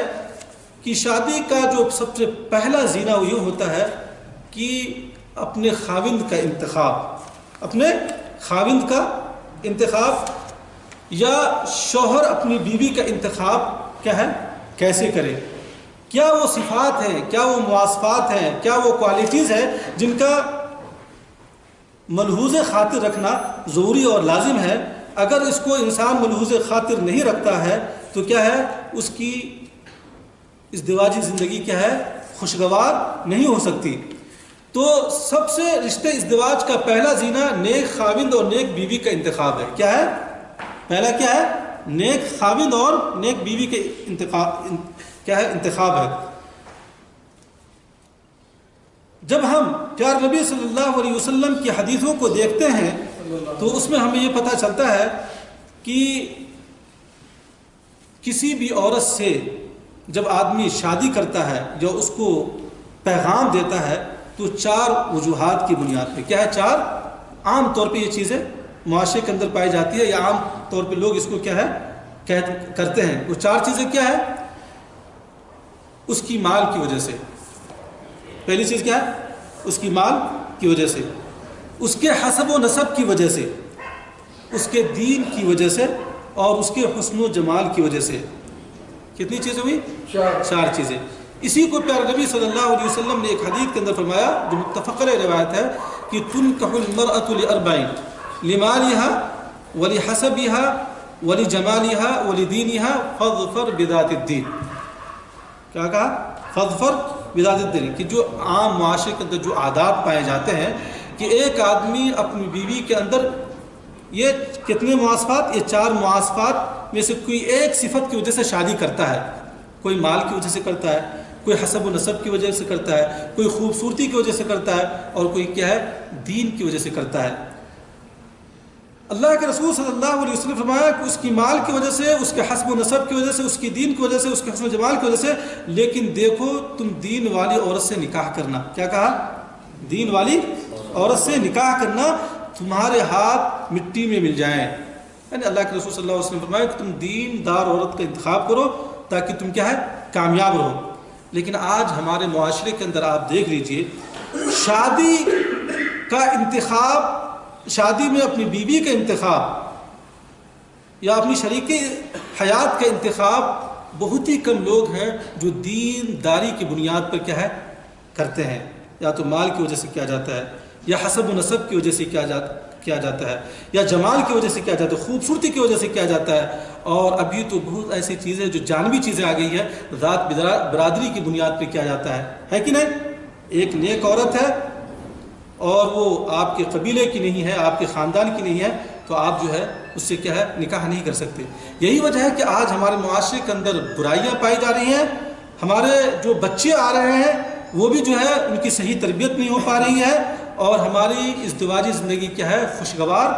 کہ شادی کا جو سب سے پہلا زینہ وہ یہ ہوتا ہے کہ اپنے خاوند کا انتخاب یا شوہر اپنی بیوی کا انتخاب کیا ہے کیسے کرے، کیا وہ صفات ہیں، کیا وہ مواصفات ہیں، کیا وہ کوالٹیز ہیں جن کا ملحوظ خاطر رکھنا ضروری اور لازم ہے۔ اگر اس کو انسان ملحوظ خاطر نہیں رکھتا ہے تو کیا ہے اس کی ازدواجی زندگی کیا ہے خوشگوار نہیں ہو سکتی۔ تو سب سے رشتے ازدواج کا پہلا زینہ نیک خاوند اور نیک بیوی کا انتخاب ہے۔ کیا ہے پہلا؟ کیا ہے؟ نیک خاوند اور نیک بیوی کے انتخاب ہے۔ جب ہم پیارے نبی صلی اللہ علیہ وسلم کی حدیثوں کو دیکھتے ہیں تو اس میں ہمیں یہ پتہ چلتا ہے کہ کسی بھی عورت سے جب آدمی شادی کرتا ہے جو اس کو پیغام دیتا ہے تو 4 وجوہات کی بنیاد پہ کیا ہے 4 عام طور پہ یہ چیزیں معاشرے کے اندر پائی جاتی ہے یا عام طور پہ لوگ اس کو کیا ہے کرتے ہیں۔ وہ 4 چیزیں کیا ہے؟ اس کی مال کی وجہ سے، پہلی چیز کیا ہے؟ اس کی مال کی وجہ سے، اس کے حسب و نسب کی وجہ سے، اس کے دین کی وجہ سے، اور اس کے حسن و جمال کی وجہ سے۔ کتنی چیزیں ہوئی؟ 4 چیزیں۔ اسی کو پیارے نبی صلی اللہ علیہ وسلم نے ایک حدیث کے اندر فرمایا جو متفق علیہ روایت ہے کہ تنکح المرأة ل4 لمالها ولحسبها ولجمالها ولدینها فاظفر بذات الدین۔ کیا کہا؟ فاظفر بذات الدین، کہ جو عام معاشرے کے اندر جو عادات پائے جاتے ہیں کہ ایک آدمی اپنی بیوی کے اندر یہ کتنے مواصفات، یہ 4 مواصفات میں سے کوئی ایک صفت کی وجہ سے شادی کرتا ہے۔ کوئی مال کی وجہ سے کرتا ہے، کوئی حسب و نسب کی وجہ سے کرتا ہے، کوئی خوبصورتی کی وجہ سے کرتا ہے، اور کوئی کیا ہے دین کی وجہ سے کرتا ہے۔ اللہ کے رسول صلی اللہ علیہ وسلم نے فرمایا کہ اس کی مال کی وجہ سے، اس کے حسب و نسب کی وجہ سے، اس کی دین کی وجہ سے، اس کے حسن و جمال کی وجہ سے، لیکن دیکھو تم دین والی عورت سے نکاح کرنا۔ کیا کہا؟ دین والی عورت سے نکاح کرنا تمہارے ہاتھ مٹی میں مل جائیں۔ یعنی اللہ کے رسول صلی اللہ علیہ وسلم نے فرمایا کہ تم دین دار عورت کا انتخاب کرو تاکہ تم کیا ہے کامیاب رہو۔ لیکن آج ہمارے معاشرے کے اندر آپ دیکھ لیجئے شادی کا انتخاب، شادی میں اپنی بیوی کا انتخاب یا اپنی شریک حیات کا انتخاب بہت ہی کم لوگ ہیں جو دین داری کی بنیاد پر کیا ہے کرتے ہیں۔ یا تو مال کی وجہ سے کیا جاتا ہے، یا حسب و نسب کی وجہ سے کیا جاتا ہے، یا جمال کی وجہ سے کیا جاتا ہے، خوبصورتی کی وجہ سے کیا جاتا ہے، اور ابھی تو بہت ایسی چیزیں جو جانبی چیزیں آ گئی ہے، ذات برادری کی بنیاد پہ کیا جاتا ہے کہ نہیں؟ ایک نیک عورت ہے اور وہ آپ کے قبیلے کی نہیں ہے، آپ کے خاندان کی نہیں ہے، تو آپ جو ہے اس سے کیا ہے نکاح نہیں کر سکتے۔ یہی وجہ ہے کہ آج ہمارے معاشرے کے اندر برائیاں پائی جا رہی ہیں، ہمارے جو بچے آ رہے ہیں وہ بھی جو ہے ان کی صحیح تربیت نہیں ہو پا رہی ہے، اور ہماری ازدواجی زندگی کیا ہے خوشگوار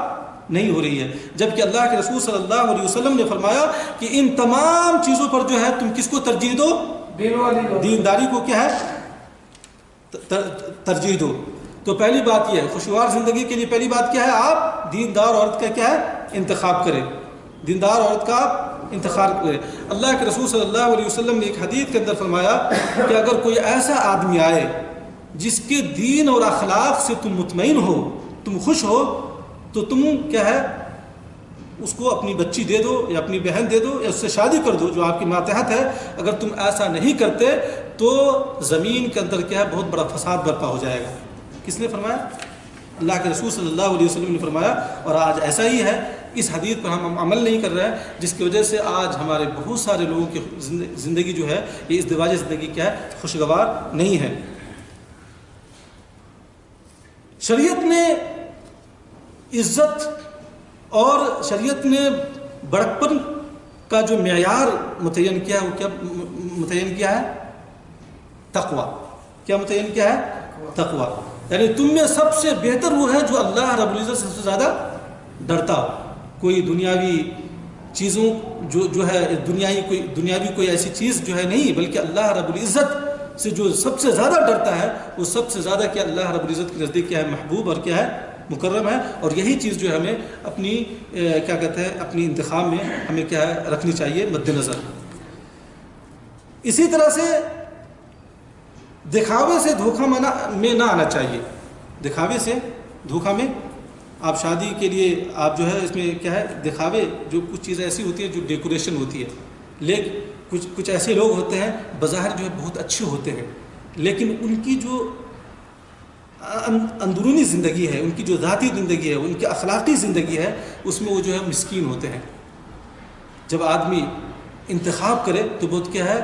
نہیں ہو رہی ہے۔ جبکہ اللہ کے رسول صلی اللہ علیہ وسلم نے فرمایا کہ ان تمام چیزوں پر جو ہے تم کس کو ترجیح دو؟ دینداری کو کیا ہے ترجیح دو۔ تو پہلی بات یہ ہے، خوشگوار زندگی کے لیے پہلی بات کیا ہے؟ آپ دیندار عورت کا کیا ہے؟ انتخاب کریں، دیندار عورت کا آپ انتخاب کریں۔ اللہ کے رسول صلی اللہ علیہ وسلم نے ایک حدیث کے اندر فرمایا کہ اگر کوئی ایسا آدمی آئے جس کے دین اور اخلاق سے تم مطمئن ہو، تم خوش ہو، تو تم کیا ہے اس کو اپنی بچی دے دو یا اپنی بہن دے دو یا اس سے شادی کر دو جو آپ کی ماتحت ہے۔ اگر تم ایسا نہیں کرتے تو زمین کے اندر کیا ہے بہت بڑا فساد برپا ہو جائے گا۔ کس نے فرمایا؟ اللہ کے رسول صلی اللہ علیہ وسلم نے فرمایا۔ اور آج ایسا ہی ہے، اس حدیث پر ہم عمل نہیں کر رہے ہیں، جس کی وجہ سے آج ہمارے بہت سارے لوگوں کی زندگی جو ہے یہ ازدواجی زندگی کیا ہے؟ خوشگوار نہیں ہے۔ شریعت نے عزت اور شریعت نے بڑکپن کا جو معیار متعین کیا ہے وہ کیا متعین کیا ہے؟ تقوی۔ کیا متعین کیا ہے؟ تقوی۔ یعنی تم میں سب سے بہتر وہ ہے جو اللہ رب العزت سے سب سے زیادہ ڈرتا ہو۔ کوئی دنیاوی چیزوں جو ہے دنیاوی کوئی ایسی چیز جو ہے نہیں، بلکہ اللہ رب العزت سے جو سب سے زیادہ ڈرتا ہے وہ سب سے زیادہ کیا اللہ رب العزت کے نزدیک کیا ہے؟ محبوب اور کیا ہے؟ مکرم ہے۔ اور یہی چیز جو ہے ہمیں اپنی کیا کہتے ہیں اپنی انتخاب میں ہمیں کیا ہے رکھنی چاہیے مد نظر۔ اسی طرح سے دکھاوے سے دھوکہ میں نہ آنا چاہیے۔ دکھاوے سے دھوکہ میں، آپ شادی کے لیے آپ جو ہے اس میں کیا ہے دکھاوے، جو کچھ چیزیں ایسی ہوتی ہیں جو ڈیکوریشن ہوتی ہے، لیکن کچھ ایسے لوگ ہوتے ہیں بظاہر جو ہے بہت اچھے ہوتے ہیں، لیکن ان کی جو اندرونی زندگی ہے، ان کی جو ذاتی زندگی ہے، ان کی اخلاقی زندگی ہے، اس میں وہ جو ہے مسکین ہوتے ہیں۔ جب آدمی انتخاب کرے تو بہت کیا ہے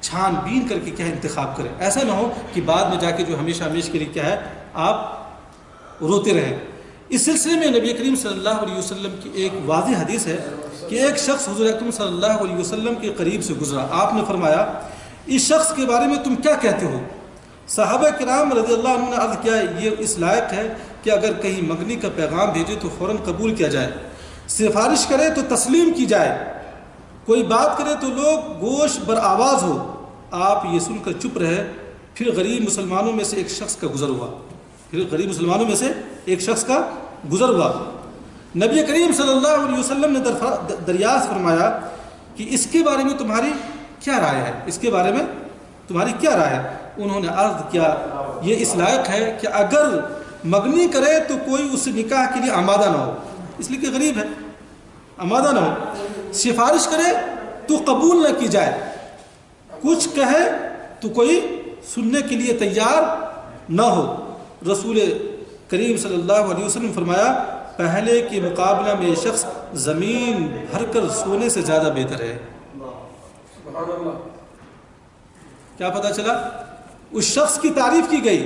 چھان بین کر کے کیا ہے انتخاب کرے، ایسا نہ ہو کہ بعد میں جا کے جو ہمیشہ کے لیے کیا ہے آپ روتے رہیں۔ اس سلسلے میں نبی کریم صلی اللہ علیہ وسلم کی ایک واضح حدیث ہے کہ ایک شخص حضور اکرم صلی اللہ علیہ وسلم کے قریب سے گزرا۔ آپ نے فرمایا اس شخص کے بارے میں تم کیا کہتے ہو؟ صحابہ کرام رضی اللہ عنہ نے عرض کیا یہ اس لائق ہے کہ اگر کہیں منگنی کا پیغام بھیجے تو فوراً قبول کیا جائے، سفارش کرے تو تسلیم کی جائے، کوئی بات کرے تو لوگ گوش بر آواز ہو۔ آپ یہ سن کر چپ رہے۔ پھر غریب مسلمانوں میں سے ایک شخص کا گزر ہوا۔ نبی کریم صلی اللہ علیہ وسلم نے دریافت فرمایا کہ اس کے بارے میں تمہاری کیا رائے ہے؟ اس کے بارے میں تمہاری کیا رائے ہے؟ انہوں نے عرض کیا یہ اس لائق ہے کہ اگر مگنی کرے تو کوئی اس نکاح کے لیے آمادہ نہ ہو، اس لیے کہ غریب ہے، آمادہ نہ ہو، سفارش کرے تو قبول نہ کی جائے، کچھ کہے تو کوئی سننے کے لیے تیار نہ ہو۔ رسول کریم صلی اللہ علیہ وسلم فرمایا پہلے کے مقابلہ میں یہ شخص زمین بھر کر سونے سے زیادہ بہتر ہے۔ کیا پتہ چلا؟ اس شخص کی تعریف کی گئی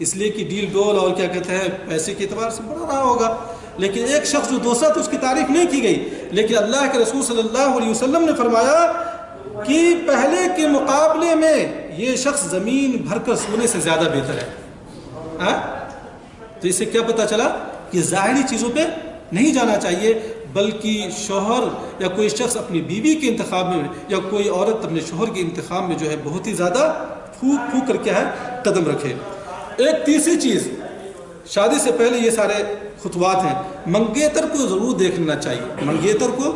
اس لیے کہ ڈیل ڈول اور کیا کہتے ہیں پیسے کے اعتبار سے بڑا رہا ہوگا، لیکن ایک شخص جو دوسرا تو اس کی تعریف نہیں کی گئی، لیکن اللہ کے رسول صلی اللہ علیہ وسلم نے فرمایا کہ پہلے کے مقابلے میں یہ شخص زمین بھر کر سونے سے زیادہ بہتر ہے۔ تو اس سے کیا پتہ چلا کہ ظاہری چیزوں پہ نہیں جانا چاہیے، بلکہ شوہر یا کوئی شخص اپنی بیوی کے انتخاب میں یا کوئی عورت اپنے شوہر کے انتخاب میں جو ہے بہت ہی زیادہ پھونک پھونک کر کیا ہے قدم رکھے۔ ایک تیسری چیز، شادی سے پہلے یہ سارے خطوات ہیں، منگیتر کو ضرور دیکھ لینا چاہیے۔ منگیتر کو،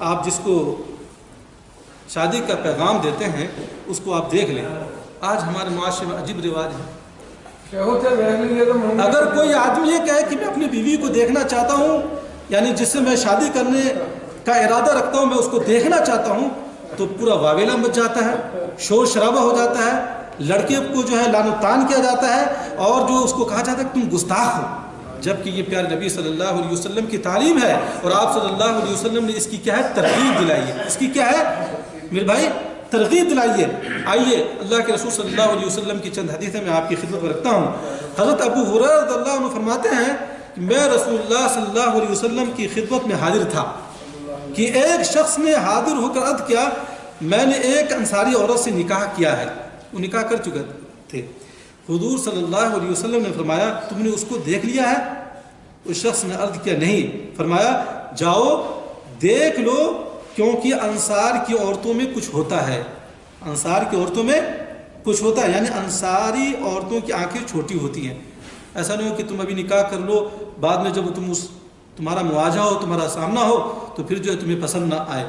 آپ جس کو شادی کا پیغام دیتے ہیں اس کو آپ دیکھ لیں۔ آج ہمارے معاشرے میں عجیب رواج ہے، اگر کوئی آدمی یہ کہے کہ میں اپنی بیوی کو دیکھنا چاہتا ہوں، یعنی جس سے میں شادی کرنے کا ارادہ رکھتا ہوں میں اس کو دیکھنا چاہتا ہوں، تو پورا واویلا مچ جاتا ہے، شور شرابہ ہو جاتا ہے، لڑکے کو جو ہے لان و تان کیا جاتا ہے، اور جو اس کو کہا جاتا ہے کہ تم گستاخ ہو، جبکہ یہ پیارے نبی صلی اللہ علیہ وسلم کی تعلیم ہے، اور آپ صلی اللہ علیہ وسلم نے اس کی کیا ہے ترغیب دلائی ہے۔ اس کی کیا ہے میرے بھائی ترغیب دلائیے۔ آئیے اللہ کے رسول صلی اللہ علیہ وسلم کی چند حدیثیں میں آپ کی خدمت میں رکھتا ہوں۔ حضرت ابو ہریرہ رضی اللہ عنہ فرماتے ہیں کہ میں رسول اللہ صلی اللہ علیہ وسلم کی خدمت میں حاضر تھا کہ ایک شخص نے حاضر ہو کر عرض کیا میں نے ایک انصاری عورت سے نکاح کیا ہے، وہ نکاح کر چکے تھے۔ حضور صلی اللہ علیہ وسلم نے فرمایا تم نے اس کو دیکھ لیا ہے؟ اس شخص نے عرض کیا نہیں۔ فرمایا جاؤ دیکھ لو، کیونکہ انصار کی عورتوں میں کچھ ہوتا ہے، انصار کی عورتوں میں کچھ ہوتا ہے، یعنی انصاری عورتوں کی آنکھیں چھوٹی ہوتی ہیں. ایسا نہیں ہو کہ تم ابھی نکاح کر لو، بعد میں جب تمہارا مواجہہ ہو، تمہارا سامنا ہو، تو پھر جو ہے تمہیں پسند نہ آئے.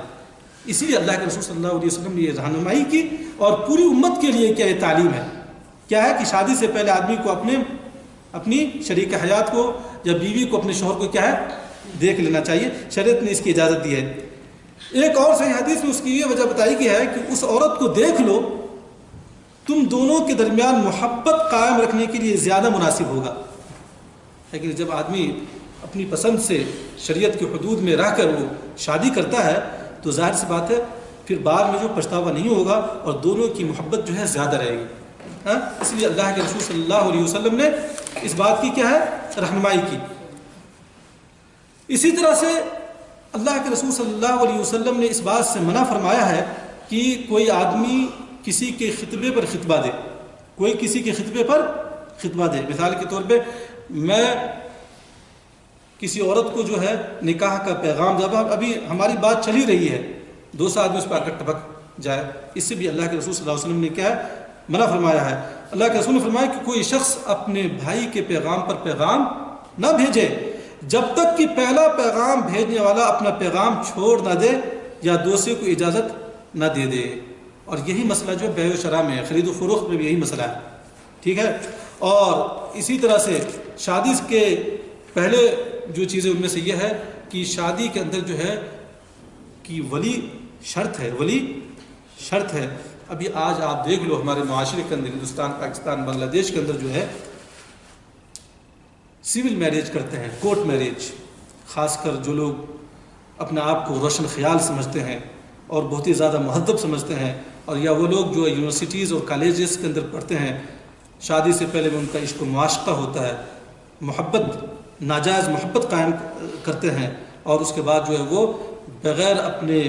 اسی لیے اللہ کے رسول صلی اللہ علیہ وسلم نے یہ رہنمائی کی، اور پوری امت کے لیے کیا یہ تعلیم ہے. کیا ہے کہ شادی سے پہلے آدمی کو اپنی شریک حیات کو یا بیوی کو، اپنے شوہر کو کیا ہے دیکھ لینا چاہیے. شریعت نے اس کی اجازت دی ہے. ایک اور صحیح حدیث میں اس کی یہ وجہ بتائی گئی ہے کہ اس عورت کو دیکھ لو، تم دونوں کے درمیان محبت قائم رکھنے کے لیے زیادہ مناسب ہوگا. لیکن جب آدمی اپنی پسند سے شریعت کے حدود میں رہ کر وہ شادی کرتا ہے تو ظاہر سی بات ہے پھر بعد میں جو پچھتاوا نہیں ہوگا اور دونوں کی محبت جو ہے زیادہ رہے گی. اس لیے اللہ کے رسول صلی اللہ علیہ وسلم نے اس بات کی کیا ہے رہنمائی کی. اسی طرح سے اللہ کے رسول صلی اللہ علیہ وسلم نے اس بات سے منع فرمایا ہے کہ کوئی آدمی کسی کے خطبے پر خطبہ دے، کوئی کسی کے خطبے پر خطبہ دے. مثال کے طور پہ میں کسی عورت کو جو ہے نکاح کا پیغام، جب ابھی ہماری بات چل ہی رہی ہے، دوسرا آدمی اس پر آ کر ٹپک جائے، اس سے بھی اللہ کے رسول صلی اللہ علیہ وسلم نے کیا ہے منع فرمایا ہے. اللہ کے رسول نے فرمایا کہ کوئی شخص اپنے بھائی کے پیغام پر پیغام نہ بھیجے جب تک کہ پہلا پیغام بھیجنے والا اپنا پیغام چھوڑ نہ دے یا دوسرے کو اجازت نہ دے دے. اور یہی مسئلہ جو بیع و شراء میں ہے، خرید و فروخت میں بھی یہی مسئلہ ہے. ٹھیک ہے. اور اسی طرح سے شادی کے پہلے جو چیزیں ان میں سے یہ ہے کہ شادی کے اندر جو ہے کہ ولی شرط ہے، ولی شرط ہے. ابھی آج آپ دیکھ لو ہمارے معاشرے کے اندر، ہندوستان، پاکستان، بنگلہ دیش کے اندر جو ہے سول میرج کرتے ہیں، کورٹ میرج. خاص کر جو لوگ اپنے آپ کو روشن خیال سمجھتے ہیں اور بہت ہی زیادہ مہذب سمجھتے ہیں، اور یا وہ لوگ جو یونیورسٹیز اور کالجز کے اندر پڑھتے ہیں، شادی سے پہلے میں ان کا عشق و معاشقہ ہوتا ہے، محبت، ناجائز محبت قائم کرتے ہیں، اور اس کے بعد جو ہے وہ بغیر اپنے،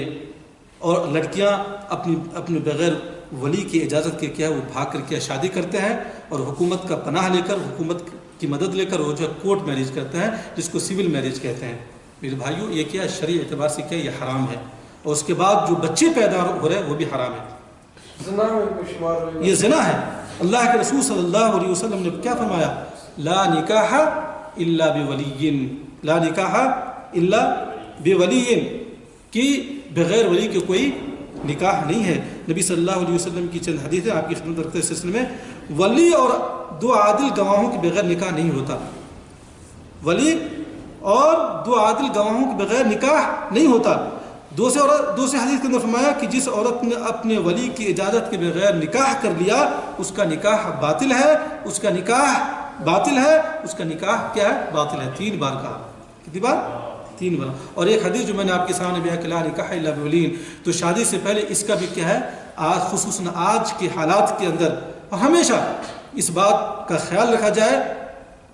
اور لڑکیاں اپنے بغیر ولی کی اجازت کے کیا وہ بھاگ کر کے شادی کرتے ہیں، اور حکومت کا پناہ لے کر، حکومت کی مدد لے کر وہ جو ہے کورٹ میرج کرتے ہیں، جس کو سول میرج کہتے ہیں. میرے بھائیوں یہ کیا شرعی اعتبار سے کیا یہ حرام ہے، اور اس کے بعد جو بچے پیدا ہو رہے ہیں وہ بھی حرام ہے، یہ زنا ہے. اللہ کے رسول صلی اللہ علیہ وسلم نے کیا فرمایا؟ لا نکاح الا بولی، لا نکاح الا بولی، کہ بغیر ولی کے کوئی نکاح نہیں ہے. نبی صلی اللہ علیہ وسلم کی چند حدیثیں آپ کی خدمت رکھتے ہیں. سلسلے میں ولی اور دو عادل گواہوں کے بغیر نکاح نہیں ہوتا. ولی اور دو عادل گواہوں کے بغیر نکاح نہیں ہوتا. دوسرے حدیث کے اندر فرمایا کہ جس عورت نے اپنے ولی کی اجازت کے بغیر نکاح کر لیا اس کا نکاح باطل ہے، اس کا نکاح باطل ہے، اس کا نکاح کیا ہے باطل ہے. 3 بار کہا. کتنی بار؟ 3 بار. اور ایک حدیث جو میں نے آپ کے سامنے بیان کیا، لا نکاح الا بولی، تو شادی سے پہلے اس کا بھی کیا ہے آج، خصوصاً آج کے حالات کے اندر ہمیشہ اس بات کا خیال رکھا جائے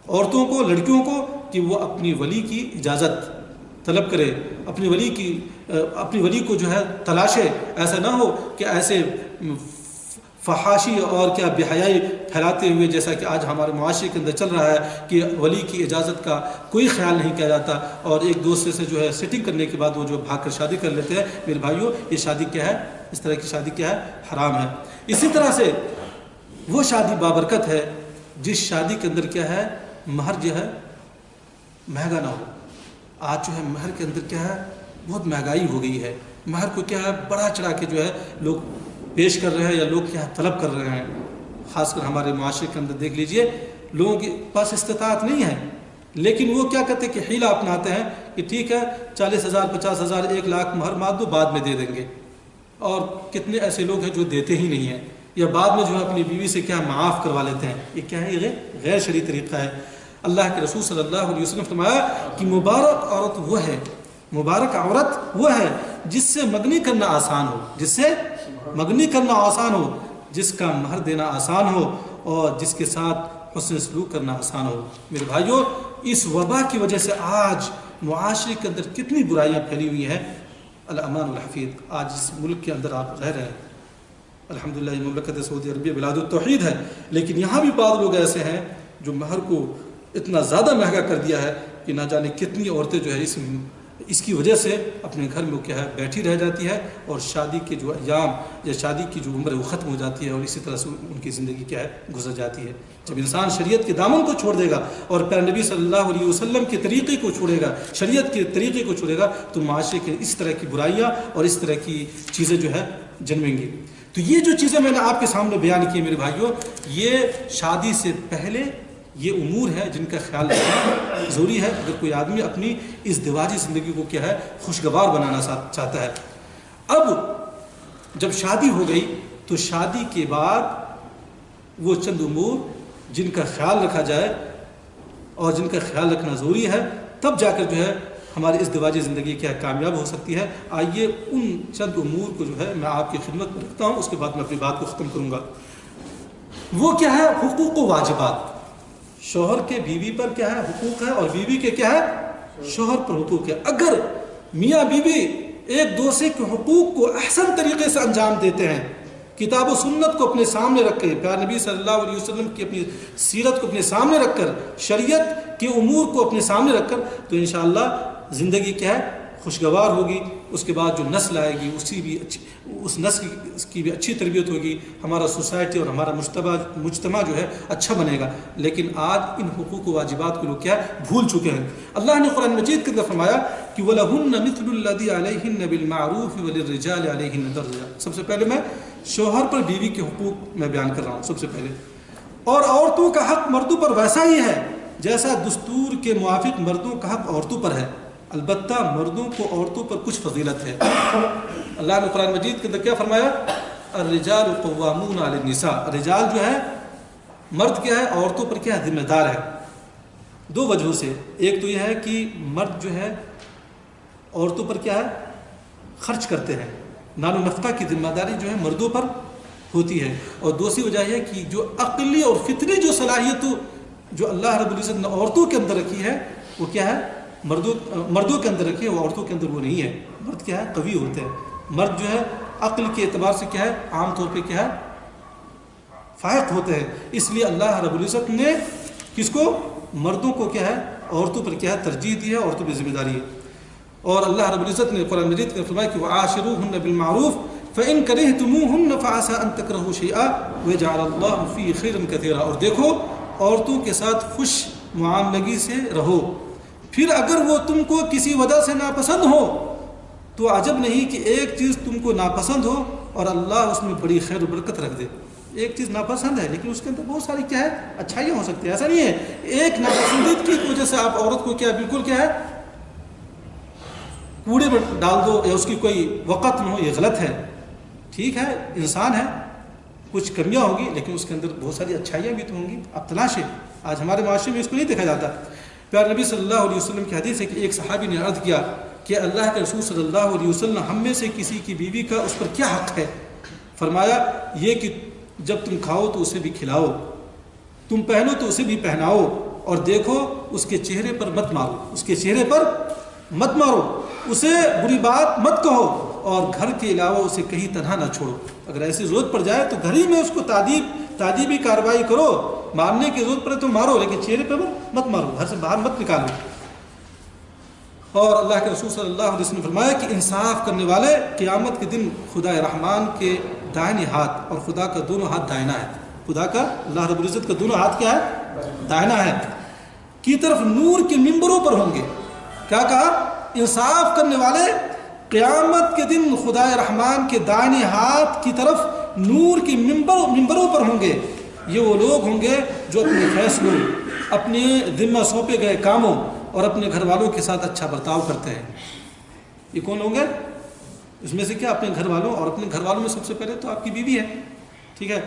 عورتوں کو، لڑکیوں کو، کہ وہ اپنی ولی کی اجازت طلب کرے، اپنی ولی کو جو ہے تلاشے. ایسا نہ ہو کہ ایسے فحاشی اور کیا بے حیائی پھیلاتے ہوئے، جیسا کہ آج ہمارے معاشرے کے اندر چل رہا ہے کہ ولی کی اجازت کا کوئی خیال نہیں کیا جاتا، اور ایک دوسرے سے جو ہے سیٹنگ کرنے کے بعد وہ جو بھاگ کر شادی کر لیتے ہیں. میرے بھائیوں یہ شادی کیا ہے؟ اس طرح کی شادی کیا ہے؟ حرام ہے. اسی طرح سے وہ شادی بابرکت ہے جس شادی کے اندر کیا ہے مہر جو ہے مہنگا نہ ہو. آج جو ہے مہر کے اندر کیا ہے بہت مہنگائی ہو گئی ہے. مہر کو کیا ہے بڑا چڑھا کے جو ہے لوگ پیش کر رہے ہیں یا لوگ کیا طلب کر رہے ہیں. خاص کر ہمارے معاشرے کے اندر دیکھ لیجئے لوگوں کے پاس استطاعت نہیں ہے، لیکن وہ کیا کرتے ہیں کہ حیلہ اپناتے ہیں کہ ٹھیک ہے 40,000 50,000 1 لاکھ مہر مات دو، بعد میں دے دیں گے. اور کتنے ایسے لوگ ہیں جو دیتے ہی نہیں ہیں، یا بعد میں جو ہے اپنی بیوی سے کیا معاف کروا لیتے ہیں. یہ کیا ہے؟ یہ غیر شرعی طریقہ ہے. اللہ کے رسول صلی اللہ علیہ وسلم نے فرمایا کہ مبارک عورت وہ ہے، مبارک عورت وہ ہے جس سے مگنی کرنا آسان ہو، جس سے مگنی کرنا آسان ہو، جس کا مہر دینا آسان ہو، اور جس کے ساتھ حسن سلوک کرنا آسان ہو. میرے بھائیوں اس وبا کی وجہ سے آج معاشرے کے اندر کتنی برائیاں پھیلی ہوئی ہیں. الامان الحفیظ آج اس ملک کے اندر آپ رہ رہے ہیں، الحمدللہ یہ مملکت سعودی عربیہ بلاد التوحید ہے، لیکن یہاں بھی بعض لوگ ایسے ہیں جو مہر کو اتنا زیادہ مہنگا کر دیا ہے کہ نہ جانے کتنی عورتیں جو ہے اس کی وجہ سے اپنے گھر میں وہ کیا ہے بیٹھی رہ جاتی ہے اور شادی کے جو ایام یا شادی کی جو عمر ہے وہ ختم ہو جاتی ہے اور اسی طرح سے ان کی زندگی کیا ہے گزر جاتی ہے۔ جب انسان شریعت کے دامن کو چھوڑ دے گا اور پیارے نبی صلی اللہ علیہ وسلم کے طریقے کو چھوڑے گا، شریعت کے طریقے کو چھوڑے گا، تو معاشرے کے اس طرح کی برائیاں اور اس طرح کی چیزیں جو ہے جنمیں گی۔ تو یہ جو چیزیں میں نے آپ کے سامنے بیان کی میرے بھائیوں، یہ شادی سے پہلے یہ امور ہے جن کا خیال رکھنا ضروری ہے اگر کوئی آدمی اپنی اس دواجی زندگی کو کیا ہے خوشگوار بنانا چاہتا ہے۔ اب جب شادی ہو گئی تو شادی کے بعد وہ چند امور جن کا خیال رکھا جائے اور جن کا خیال رکھنا ضروری ہے، تب جا کر جو ہے ہماری اس دواجی زندگی کیا کامیاب ہو سکتی ہے۔ آئیے ان چند امور کو جو ہے میں آپ کی خدمت میں رکھتا ہوں، اس کے بعد میں اپنی بات کو ختم کروں گا۔ وہ کیا ہے؟ حقوق و واجبات۔ شوہر کے بیوی پر کیا ہے حقوق ہے اور بیوی کے کیا ہے شوہر پر حقوق ہے۔ اگر میاں بیوی ایک دوسرے کے حقوق کو احسن طریقے سے انجام دیتے ہیں، کتاب و سنت کو اپنے سامنے رکھ کر، پیارے نبی صلی اللہ علیہ وسلم کی اپنی سیرت کو اپنے سامنے رکھ کر، شریعت کے امور کو اپنے سامنے رکھ کر، تو انشاءاللہ زندگی کیا ہے خوشگوار ہوگی۔ اس کے بعد جو نسل آئے گی اس نسل کی بھی اچھی تربیت ہوگی، ہمارا سوسائٹی اور ہمارا مجتمع جو ہے اچھا بنے گا۔ لیکن آج ان حقوق و واجبات کو لوگ کیا بھول چکے ہیں۔ اللہ نے قرآن مجید کے اندر فرمایا کہ وَلَهُنَّ مِثْلُ الَّذِي عَلَيْهِنَّ بِالْمَعْرُوفِ وَلِلرِّجَالِ عَلَيْهِنَّ دَرَجَةٌ۔ سب سے پہلے میں شوہر پر بیوی کے حقوق میں بیان کر رہا ہوں سب سے پہلے، اور عورتوں کا حق مردوں پر ویسا ہی ہے جیسا دستور کے موافق مردوں کا حق عورتوں پر ہے، البتہ مردوں کو عورتوں پر کچھ فضیلت ہے۔ اللہ نے قرآن مجید کے اندر کیا فرمایا؟ الرجال قوامون علی النساء۔ رجال جو ہے مرد کیا ہے عورتوں پر کیا ہے ذمہ دار ہے، دو وجہوں سے۔ ایک تو یہ ہے کہ مرد جو ہے عورتوں پر کیا ہے خرچ کرتے ہیں، نان و نفقہ کی ذمہ داری جو ہے مردوں پر ہوتی ہے، اور دوسری وجہ یہ کہ جو عقلی اور فطری جو صلاحیت جو اللہ رب العزت نے عورتوں کے اندر رکھی ہے وہ کیا ہے مردوں کے اندر رکھی ہے، وہ عورتوں کے اندر وہ نہیں ہے۔ مرد کیا ہے قوی ہوتے ہیں، مرد جو ہے عقل کے اعتبار سے کیا ہے عام طور پہ کیا ہے فائق ہوتے ہیں۔ اس لیے اللہ رب العزت نے کس کو مردوں کو کیا ہے عورتوں پر کیا ہے ترجیح دی ہے، عورتوں پہ ذمہ داری ہے۔ اور اللہ رب العزت نے قرآن مجید میں فرمایا کہ وَعَاشِرُوهُنَّ بِالْمَعْرُوفِ فَإِن كَرِهْتُمُوهُنَّ فَعَسَىٰ أَن تَكْرَهُوا شَيْئًا وَيَجْعَلَ اللَّهُ فِيهِ خَيْرًا كَثِيرًا۔ اور دیکھو عورتوں کے ساتھ خوش معاملگی سے رہو، پھر اگر وہ تم کو کسی وجہ سے ناپسند ہو تو عجب نہیں کہ ایک چیز تم کو ناپسند ہو اور اللہ اس میں بڑی خیر و برکت رکھ دے۔ ایک چیز ناپسند ہے لیکن اس کے اندر بہت ساری کیا ہے اچھائیاں ہو سکتی ہیں۔ ایسا نہیں ہے ایک ناپسندیدگی کی وجہ سے آپ عورت کو کیا بالکل کیا ہے کوڑے میں ڈال دو یا اس کی کوئی وقت نہ ہو، یہ غلط ہے۔ ٹھیک ہے انسان ہے، کچھ کمیاں ہوگی لیکن اس کے اندر بہت ساری اچھائیاں بھی تو ہوں گی۔ آپ تلاشیں، آج ہمارے معاشرے میں اس کو نہیں دیکھا جاتا۔ پیارے نبی صلی اللہ علیہ وسلم کی حدیث ہے کہ ایک صحابی نے عرض کیا کہ اللہ کے رسول صلی اللہ علیہ وسلم ہم میں سے کسی کی بیوی کا اس پر کیا حق ہے؟ فرمایا یہ کہ جب تم کھاؤ تو اسے بھی کھلاؤ، تم پہنو تو اسے بھی پہناؤ، اور دیکھو اس کے چہرے پر مت مارو، اس کے چہرے پر مت مارو، اسے بری بات مت کہو، اور گھر کے علاوہ اسے کہیں تنہا نہ چھوڑو۔ اگر ایسی ضرورت پڑ جائے تو گھر ہی میں اس کو تعدیبی کارروائی کرو، مارنے کی ضرورت پڑے تو مارو لیکن چہرے پہ مت مارو، گھر سے باہر مت نکالو۔ اور اللہ کے رسول صلی اللہ علیہ وسلم نے فرمایا کہ انصاف کرنے والے قیامت کے دن خدا رحمان کے دائیں ہاتھ، اور خدا کا دونوں ہاتھ دائنا ہے، خدا کا اللہ رب العزت کا دونوں ہاتھ کیا ہے دائنا ہے، کی طرف نور کے ممبروں پر ہوں گے۔ کیا کہا؟ انصاف کرنے والے قیامت کے دن خدا رحمان کے دائیں ہاتھ کی طرف نور کے ممبروں پر ہوں گے۔ یہ وہ لوگ ہوں گے جو اپنے فیصلوں، اپنے ذمہ سونپے گئے کاموں اور اپنے گھر والوں کے ساتھ اچھا برتاؤ کرتے ہیں۔ یہ کون ہوں گے؟ اس میں سے کیا اپنے گھر والوں، اور اپنے گھر والوں میں سب سے پہلے تو آپ کی بیوی ہے۔ ٹھیک ہے،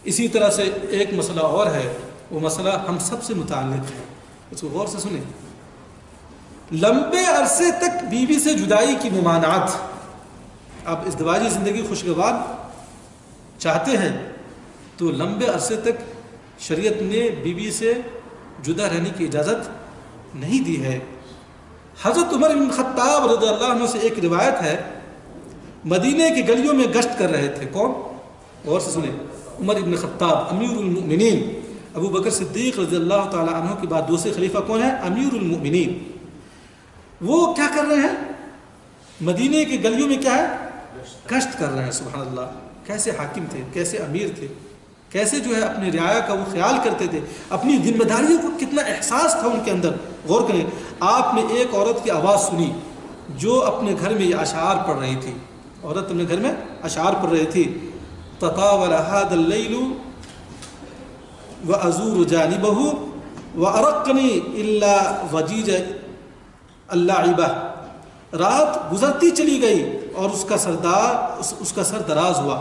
اسی طرح سے ایک مسئلہ اور ہے، وہ مسئلہ ہم سب سے متعلق ہے، اس کو غور سے سنیں۔ لمبے عرصے تک بیوی سے جدائی کی ممانعت۔ آپ ازدواجی زندگی خوشگوار چاہتے ہیں تو لمبے عرصے تک شریعت نے بیوی سے جدا رہنے کی اجازت نہیں دی ہے۔ حضرت عمر بن خطاب رضی اللہ عنہ سے ایک روایت ہے، مدینے کی گلیوں میں گشت کر رہے تھے۔ کون؟ غور سے سنیں، عمر بن خطاب امیر المؤمنین، ابو بکر صدیق رضی اللہ تعالی عنہ کے بعد دوسرے خلیفہ کون ہیں؟ امیر المؤمنین۔ وہ کیا کر رہے ہیں؟ مدینے کی گلیوں میں کیا ہے؟ گشت کر رہے ہیں. سبحان اللہ. کیسے حاکم تھے، کیسے امیر تھے، کیسے جو ہے اپنے رعایا کا وہ خیال کرتے تھے، اپنی ذمہ داریوں کو کتنا احساس تھا ان کے اندر. غور کریں، آپ نے ایک عورت کی آواز سنی جو اپنے گھر میں یہ اشعار پڑھ رہی تھی. عورت اپنے گھر میں اشعار پڑھ رہی تھی. تطاول هذا الليل وازور جانبه وارقني الا ضجيج اللعبه. رات گزرتی چلی گئی اور اس کا سر دراز ہوا.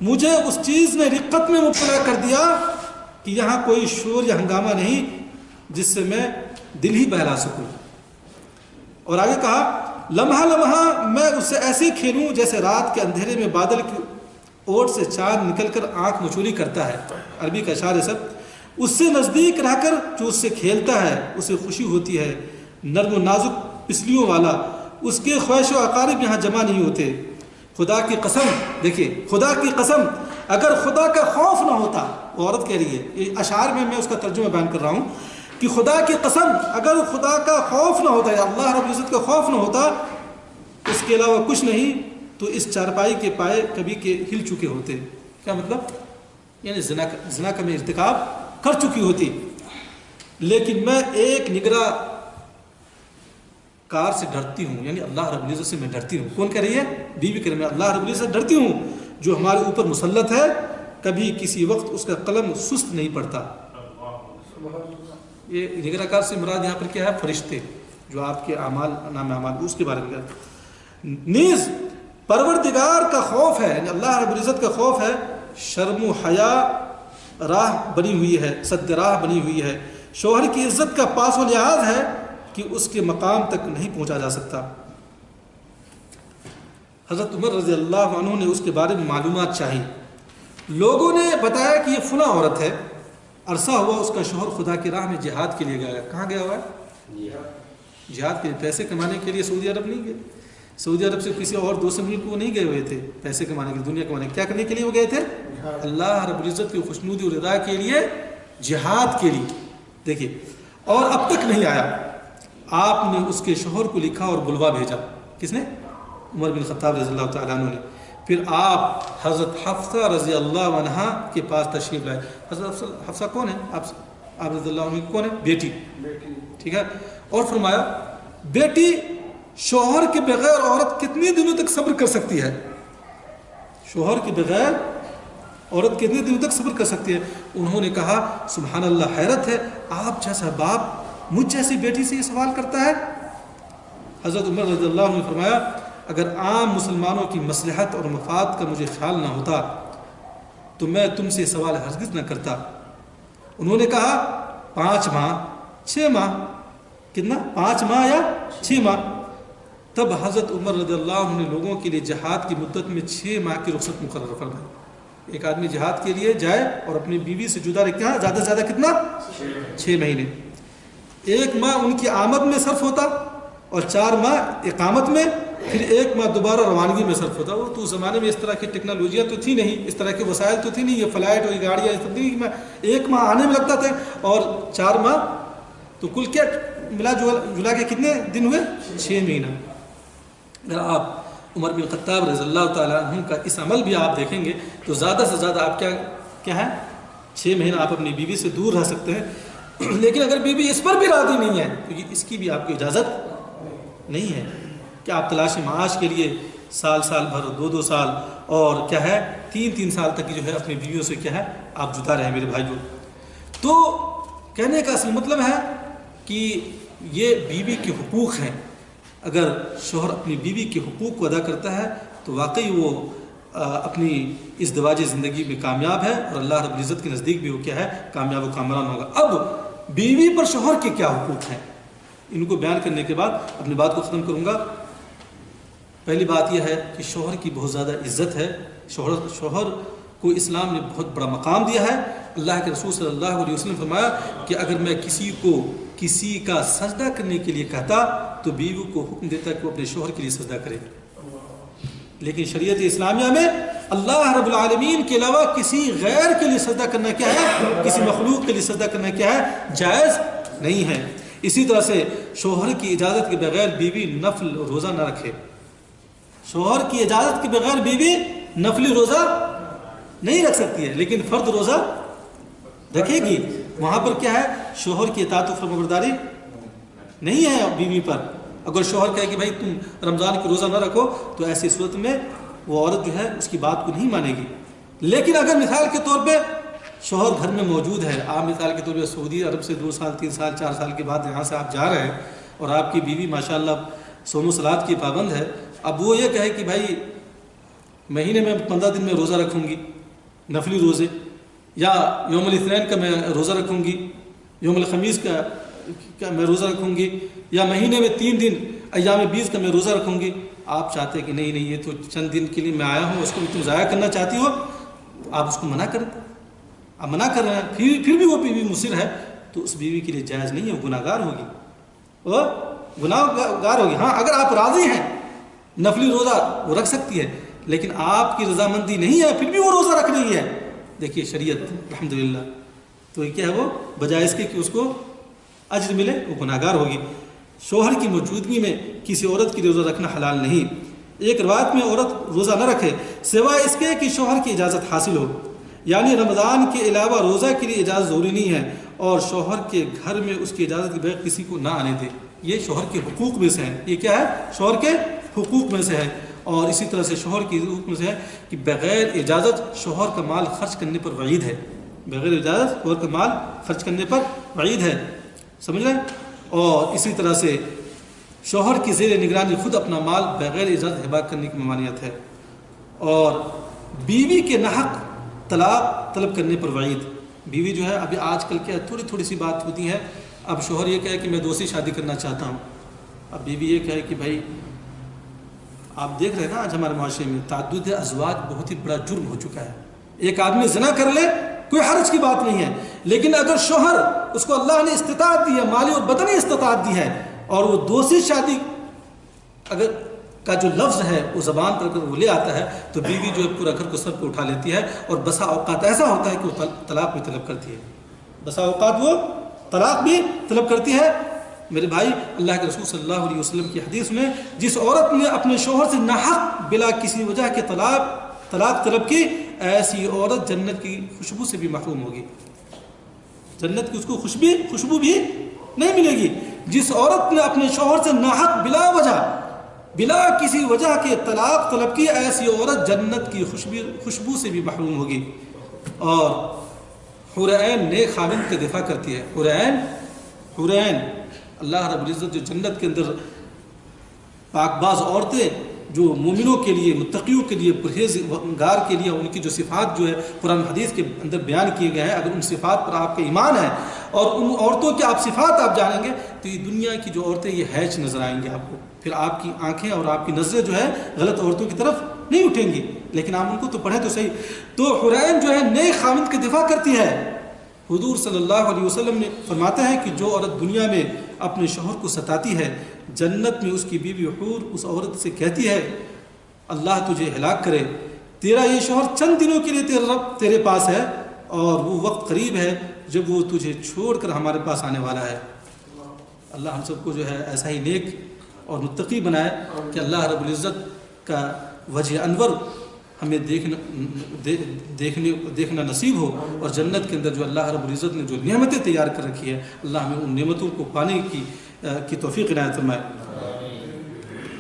مجھے اس چیز نے رقت میں مبتلا کر دیا کہ یہاں کوئی شور یا ہنگامہ نہیں جس سے میں دل ہی بہلا سکوں. اور آگے کہا لمحہ لمحہ میں اس سے ایسے کھیلوں جیسے رات کے اندھیرے میں بادل کی اوٹ سے چاند نکل کر آنکھ مچولی کرتا ہے. عربی کا اشعار ہے سب. اس سے نزدیک رہ کر جو اس سے کھیلتا ہے اسے خوشی ہوتی ہے. نرم و نازک پسلیوں والا. اس کے خواہش و اقارب یہاں جمع نہیں ہوتے. خدا کی قسم، دیکھیے خدا کی قسم اگر خدا کا خوف نہ ہوتا، وہ عورت کہہ رہی ہے، یہ اشعار میں اس کا ترجمہ بیان کر رہا ہوں کہ خدا کی قسم اگر خدا کا خوف نہ ہوتا یا اللہ رب العزت کا خوف نہ ہوتا اس کے علاوہ کچھ نہیں تو اس چارپائی کے پائے کبھی کے ہل چکے ہوتے. کیا مطلب؟ یعنی زنا کا میں ارتکاب کر چکی ہوتی. لیکن میں ایک نگراں کار سے ڈرتی ہوں، یعنی اللہ رب العزت سے میں ڈرتی ہوں. کون کہہ رہی ہے؟ بیوی کہہ رہی ہے میں اللہ رب العزت سے ڈرتی ہوں جو ہمارے اوپر مسلط ہے، کبھی کسی وقت اس کا قلم سست نہیں پڑتا. یہ نگراں کار سے مراد یہاں پر کیا ہے؟ فرشتے جو آپ کے اعمال نام اعمال اس کے بارے میں. نیز پروردگار کا خوف ہے، یعنی اللہ رب العزت کا خوف ہے. شرم و حیا راہ بنی ہوئی ہے، سد راہ بنی ہوئی ہے. شوہر کی عزت کا پاس و لحاظ ہے کہ اس کے مقام تک نہیں پہنچا جا سکتا. حضرت عمر رضی اللہ عنہ نے اس کے بارے میں معلومات چاہی. لوگوں نے بتایا کہ یہ فلاں عورت ہے، عرصہ ہوا اس کا شوہر خدا کی راہ میں جہاد کے لیے گیا. کہاں گیا ہوا ہے؟ جہاد کے لیے. پیسے کمانے کے لیے سعودی عرب نہیں گئے. سعودی عرب سے کسی اور دوسرے ملک کو نہیں گئے ہوئے تھے پیسے کمانے کے لیے، دنیا کمانے. کیا کرنے کے لیے وہ گئے تھے؟ اللہ رب العزت کی خوشنودی اور رضا کے لیے، جہاد کے لیے. دیکھیے، اور اب تک نہیں آیا. آپ نے اس کے شوہر کو لکھا اور بلوا بھیجا. کس نے؟ عمر بن خطاب رضی اللہ تعالیٰ عنہ نے. پھر آپ حضرت حفصہ رضی اللہ عنہ کے پاس تشریف لائے. حضرت حفصہ کون ہے؟ آپ رضی اللہ عنہ کون ہے؟ بیٹی. ٹھیک ہے. اور فرمایا بیٹی شوہر کے بغیر عورت کتنے دنوں تک صبر کر سکتی ہے؟ شوہر کے بغیر عورت کتنے دنوں تک صبر کر سکتی ہے؟ انہوں نے کہا سبحان اللہ، حیرت ہے آپ جیسا باپ مجھ جیسی بیٹی سے یہ سوال کرتا ہے. حضرت عمر رضی اللہ عنہ نے فرمایا اگر عام مسلمانوں کی مصلحت اور مفاد کا مجھے خیال نہ ہوتا تو میں تم سے سوال ہرگز نہ کرتا. انہوں نے کہا 5 ماہ 6 ماہ. کتنا؟ 5 ماہ یا 6 ماہ. تب حضرت عمر رضی اللہ عنہ نے لوگوں کے لیے جہاد کی مدت میں 6 ماہ کی رخصت مقرر فرمائی. ایک آدمی جہاد کے لیے جائے اور اپنی بیوی سے جدا رکھے، زیادہ سے زیادہ کتنا؟ 6 مہینے. 1 ماہ ان کی آمد میں صرف ہوتا اور 4 ماہ اقامت میں، پھر 1 ماہ دوبارہ روانگی میں صرف ہوتا. وہ تو زمانے میں اس طرح کی ٹیکنالوجیاں تو تھی نہیں، اس طرح کے وسائل تو تھی نہیں، یہ فلائٹ اور گاڑیاں اس طرح میں 1 ماہ آنے میں لگتا تھا اور 4 ماہ. تو کل کیا ملا جلا کے کتنے دن ہوئے؟ 6 مہینہ. اگر آپ عمر بن خطاب رضی اللہ تعالیٰ عنہ کا اس عمل بھی آپ دیکھیں گے تو زیادہ سے زیادہ آپ کیا ہے؟ 6 مہینہ آپ اپنی بیوی سے دور رہ سکتے ہیں. لیکن اگر بیوی اس پر بھی راضی نہیں ہے تو اس کی بھی آپ کو اجازت نہیں ہے کہ آپ تلاش معاش کے لیے سال بھر 2 سال اور کیا ہے 3 سال تک جو ہے اپنی بیویوں سے کیا ہے آپ جدا رہیں میرے بھائیوں. تو کہنے کا اصل مطلب ہے کہ یہ بیوی کے حقوق ہیں. اگر شوہر اپنی بیوی کے حقوق کو ادا کرتا ہے تو واقعی وہ اپنی ازدواجی زندگی میں کامیاب ہے اور اللہ رب العزت کے نزدیک بھی وہ کیا ہے کامیاب و کامران ہوگا. اب بیوی پر شوہر کے کیا حقوق ہیں ان کو بیان کرنے کے بعد اپنی بات کو ختم کروں گا. پہلی بات یہ ہے کہ شوہر کی بہت زیادہ عزت ہے. شوہر کو اسلام نے بہت بڑا مقام دیا ہے. اللہ کے رسول صلی اللہ علیہ وسلم فرمایا کہ اگر میں کسی کو کسی کا سجدہ کرنے کے لیے کہتا تو بیوی کو حکم دیتا کہ وہ اپنے شوہر کے لیے سجدہ کرے. لیکن شریعت اسلامیہ میں اللہ رب العالمین کے علاوہ کسی غیر کے لیے سجدہ کرنا کیا ہے؟ کسی مخلوق کے لیے سجدہ کرنا کیا ہے؟ جائز نہیں ہے. اسی طرح سے شوہر کی اجازت کے بغیر بیوی نفل روزہ نہ رکھے. شوہر کی اجازت کے بغیر بیوی نفلی روزہ نہیں رکھ سکتی ہے، لیکن فرض روزہ رکھے گی. وہاں پر کیا ہے؟ شوہر کی اطاعت و فرمانبرداری نہیں ہے بیوی پر. اگر شوہر کہے کہ بھائی تم رمضان کی روزہ نہ رکھو تو ایسی صورت میں وہ عورت جو ہے اس کی بات کو نہیں مانے گی. لیکن اگر مثال کے طور پہ شوہر گھر میں موجود ہے، آپ مثال کے طور پہ سعودی عرب سے 2 سال 3 سال 4 سال کے بعد یہاں سے آپ جا رہے ہیں اور آپ کی بیوی ماشاءاللہ صوم و صلات کی پابند ہے، اب وہ یہ کہے کہ بھائی مہینے میں 15 دن میں روزہ رکھوں گی نفلی روزے، یا یوم الاثنین کا میں روزہ رکھوں گی، یوم الخمیس کا میں روزہ رکھوں گی، یا مہینے میں 3 دن ایام 20 کا میں روزہ رکھوں گی. آپ چاہتے ہیں کہ نہیں نہیں یہ تو چند دن کے لیے میں آیا ہوں، اس کو بھی تم ضائع کرنا چاہتی ہو، آپ اس کو منع کریں. آپ منع کر رہے ہیں، پھر بھی وہ بیوی مصر ہے تو اس بیوی کے لیے جائز نہیں ہے، وہ گناہ گار ہوگی، وہ گناہ گار ہوگی. ہاں اگر آپ راضی ہیں نفلی روزہ وہ رکھ سکتی ہے، لیکن آپ کی رضامندی نہیں ہے پھر بھی وہ روزہ رکھ رہی ہے. دیکھیے شریعت الحمدللہ تو یہ کیا ہے، وہ بجائے اس کے کہ اس کو اجر ملے وہ گناہ گار ہوگی. شوہر کی موجودگی میں کسی عورت کی روزہ رکھنا حلال نہیں. ایک روایت میں عورت روزہ نہ رکھے سوائے اس کے کہ شوہر کی اجازت حاصل ہو، یعنی رمضان کے علاوہ روزہ کے لیے اجازت ضروری نہیں ہے، اور شوہر کے گھر میں اس کی اجازت کے بغیر کسی کو نہ آنے دے. یہ شوہر کے حقوق میں سے ہے. یہ کیا ہے؟ شوہر کے حقوق میں سے ہے. اور اسی طرح سے شوہر کی حقوق میں سے ہے کہ بغیر اجازت شوہر کا مال خرچ کرنے پر وعید ہے. بغیر اجازت شوہر کا مال خرچ کرنے پر وعید ہے، سمجھ رہے ہیں؟ اور اسی طرح سے شوہر کی زیر نگرانی خود اپنا مال بغیر اجازت ہبا کرنے کی ممانعت ہے. اور بیوی کے ناحق طلاق طلب کرنے پر وعید. بیوی جو ہے ابھی آج کل کیا تھوڑی تھوڑی سی بات ہوتی ہے، اب شوہر یہ کہے کہ میں دوسری شادی کرنا چاہتا ہوں، اب بیوی یہ کہے کہ بھائی آپ دیکھ رہے ہیں نا آج ہمارے معاشرے میں تعدد ازواج بہت ہی بڑا جرم ہو چکا ہے. ایک آدمی زنا کر لے کوئی حرج کی بات نہیں ہے، لیکن اگر شوہر اس کو اللہ نے استطاعت دی ہے، مالی اور بدنی استطاعت دی ہے، اور وہ دوسری شادی اگر کا جو لفظ ہے وہ زبان پر اگر وہ لے آتا ہے تو بیوی جو ہے پورا گھر کو سر پہ اٹھا لیتی ہے، اور بسا اوقات ایسا ہوتا ہے کہ وہ طلاق بھی طلب کرتی ہے. بسا اوقات وہ طلاق بھی طلب کرتی ہے. میرے بھائی اللہ کے رسول صلی اللہ علیہ وسلم کی حدیث میں جس عورت نے اپنے شوہر سے ناحق بلا کسی وجہ کے طلاق طلب کی، ایسی عورت جنت کی خوشبو سے بھی محروم ہوگی. جنت کی اس کو خوشبو بھی نہیں ملے گی. جس عورت نے اپنے شوہر سے ناحق بلا کسی وجہ کے طلاق طلب کی، ایسی عورت جنت کی خوشبو سے بھی محروم ہوگی. اور حور عین نیک خاوند کا دفاع کرتی ہے. حور عین اللہ رب العزت جو جنت کے اندر پاک باز عورتیں جو مومنوں کے لیے، متقیوں کے لیے، پرہیزگار کے لیے ان کی جو صفات جو ہے قرآن حدیث کے اندر بیان کیے گئے ہیں، اگر ان صفات پر آپ کا ایمان ہے اور ان عورتوں کے آپ صفات آپ جانیں گے تو یہ دنیا کی جو عورتیں یہ ہیچ نظر آئیں گے آپ کو. پھر آپ کی آنکھیں اور آپ کی نظریں جو ہے غلط عورتوں کی طرف نہیں اٹھیں گی. لیکن آپ ان کو تو پڑھیں تو صحیح. تو حور عین جو ہے نیک خاوند کا دفاع کرتی ہے. حضور صلی اللہ علیہ وسلم نے فرماتے ہیں کہ جو عورت دنیا میں اپنے شوہر کو ستاتی ہے، جنت میں اس کی بیوی حور اس عورت سے کہتی ہے اللہ تجھے ہلاک کرے، تیرا یہ شوہر چند دنوں کے لیے تیرے پاس ہے اور وہ وقت قریب ہے جب وہ تجھے چھوڑ کر ہمارے پاس آنے والا ہے. اللہ ہم سب کو جو ہے ایسا ہی نیک اور متقی بنائے کہ اللہ رب العزت کا وجہ انور ہمیں دیکھنا نصیب ہو، اور جنت کے اندر جو اللہ رب العزت نے جو نعمتیں تیار کر رکھی ہے اللہ ہمیں ان نعمتوں کو پانے کی توفیق عنایت فرمائے.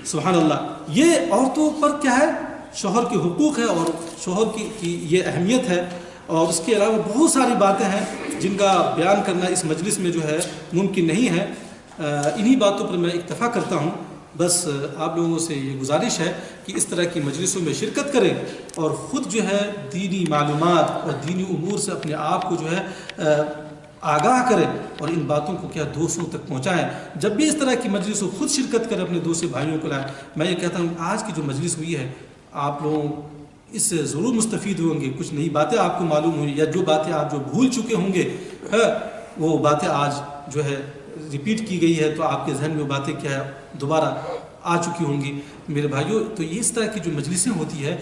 سبحان اللہ. یہ عورتوں پر کیا ہے؟ شوہر کے حقوق ہے اور شوہر کی یہ اہمیت ہے. اور اس کے علاوہ بہت ساری باتیں ہیں جن کا بیان کرنا اس مجلس میں جو ہے ممکن نہیں ہے. انہی باتوں پر میں اکتفا کرتا ہوں. بس آپ لوگوں سے یہ گزارش ہے کہ اس طرح کی مجلسوں میں شرکت کریں اور خود جو ہے دینی معلومات اور دینی امور سے اپنے آپ کو جو ہے آگاہ کریں اور ان باتوں کو کیا دوستوں تک پہنچائیں. جب بھی اس طرح کی مجلس ہو خود شرکت کریں، اپنے دوست بھائیوں کو لائیں. میں یہ کہتا ہوں آج کی جو مجلس ہوئی ہے آپ لوگ اس سے ضرور مستفید ہوں گے. کچھ نئی باتیں آپ کو معلوم ہوئی، یا جو باتیں آپ جو بھول چکے ہوں گے وہ باتیں آج جو ہے ریپیٹ کی گئی ہے تو آپ کے ذہن میں وہ باتیں کیا ہے دوبارہ آ چکی ہوں گی. میرے بھائیوں تو یہ اس طرح کی جو مجلسیں ہوتی ہے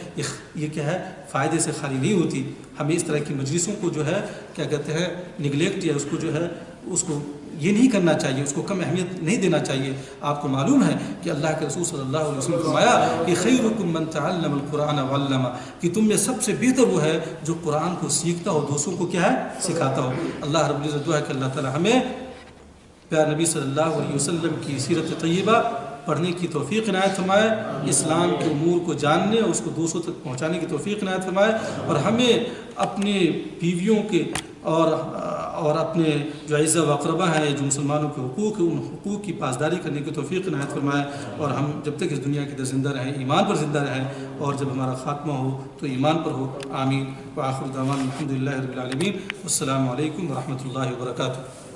یہ کیا ہے فائدے سے خالی نہیں ہوتی. ہمیں اس طرح کی مجلسوں کو جو ہے کیا کہتے ہیں نگلیکٹ یا اس کو جو ہے اس کو یہ نہیں کرنا چاہیے، اس کو کم اہمیت نہیں دینا چاہیے۔ آپ کو معلوم ہے کہ اللہ کے رسول صلی اللہ علیہ وسلم نے فرمایا کہ خیرکم من تعلم القرآن وعلم، کہ تم میں سب سے بہتر وہ ہے جو قرآن کو سیکھتا ہو، دوسروں کو کیا ہے سکھاتا ہو۔ اللہ رب العزت دعا ہے کہ اللہ تعالی ہمیں پیارے نبی صلی اللہ علیہ وسلم کی سیرت طیبہ پڑھنے کی توفیق عنایت فرمائے، اسلام کے امور کو جاننے اور اس کو دوسروں تک پہنچانے کی توفیق عنایت فرمائے، اور ہمیں اپنے بیویوں کے اور اپنے جو اعزا و اقربا ہیں، جو مسلمانوں کے حقوق ہیں، ان حقوق کی پاسداری کرنے کی توفیق عنایت فرمائے، اور ہم جب تک اس دنیا کے اندر زندہ رہیں ایمان پر زندہ رہیں، اور جب ہمارا خاتمہ ہو تو ایمان پر ہو۔ آمین۔ وآخر دعوانا الحمدللہ رب العالمین۔ السلام علیکم ورحمۃ اللہ وبرکاتہ۔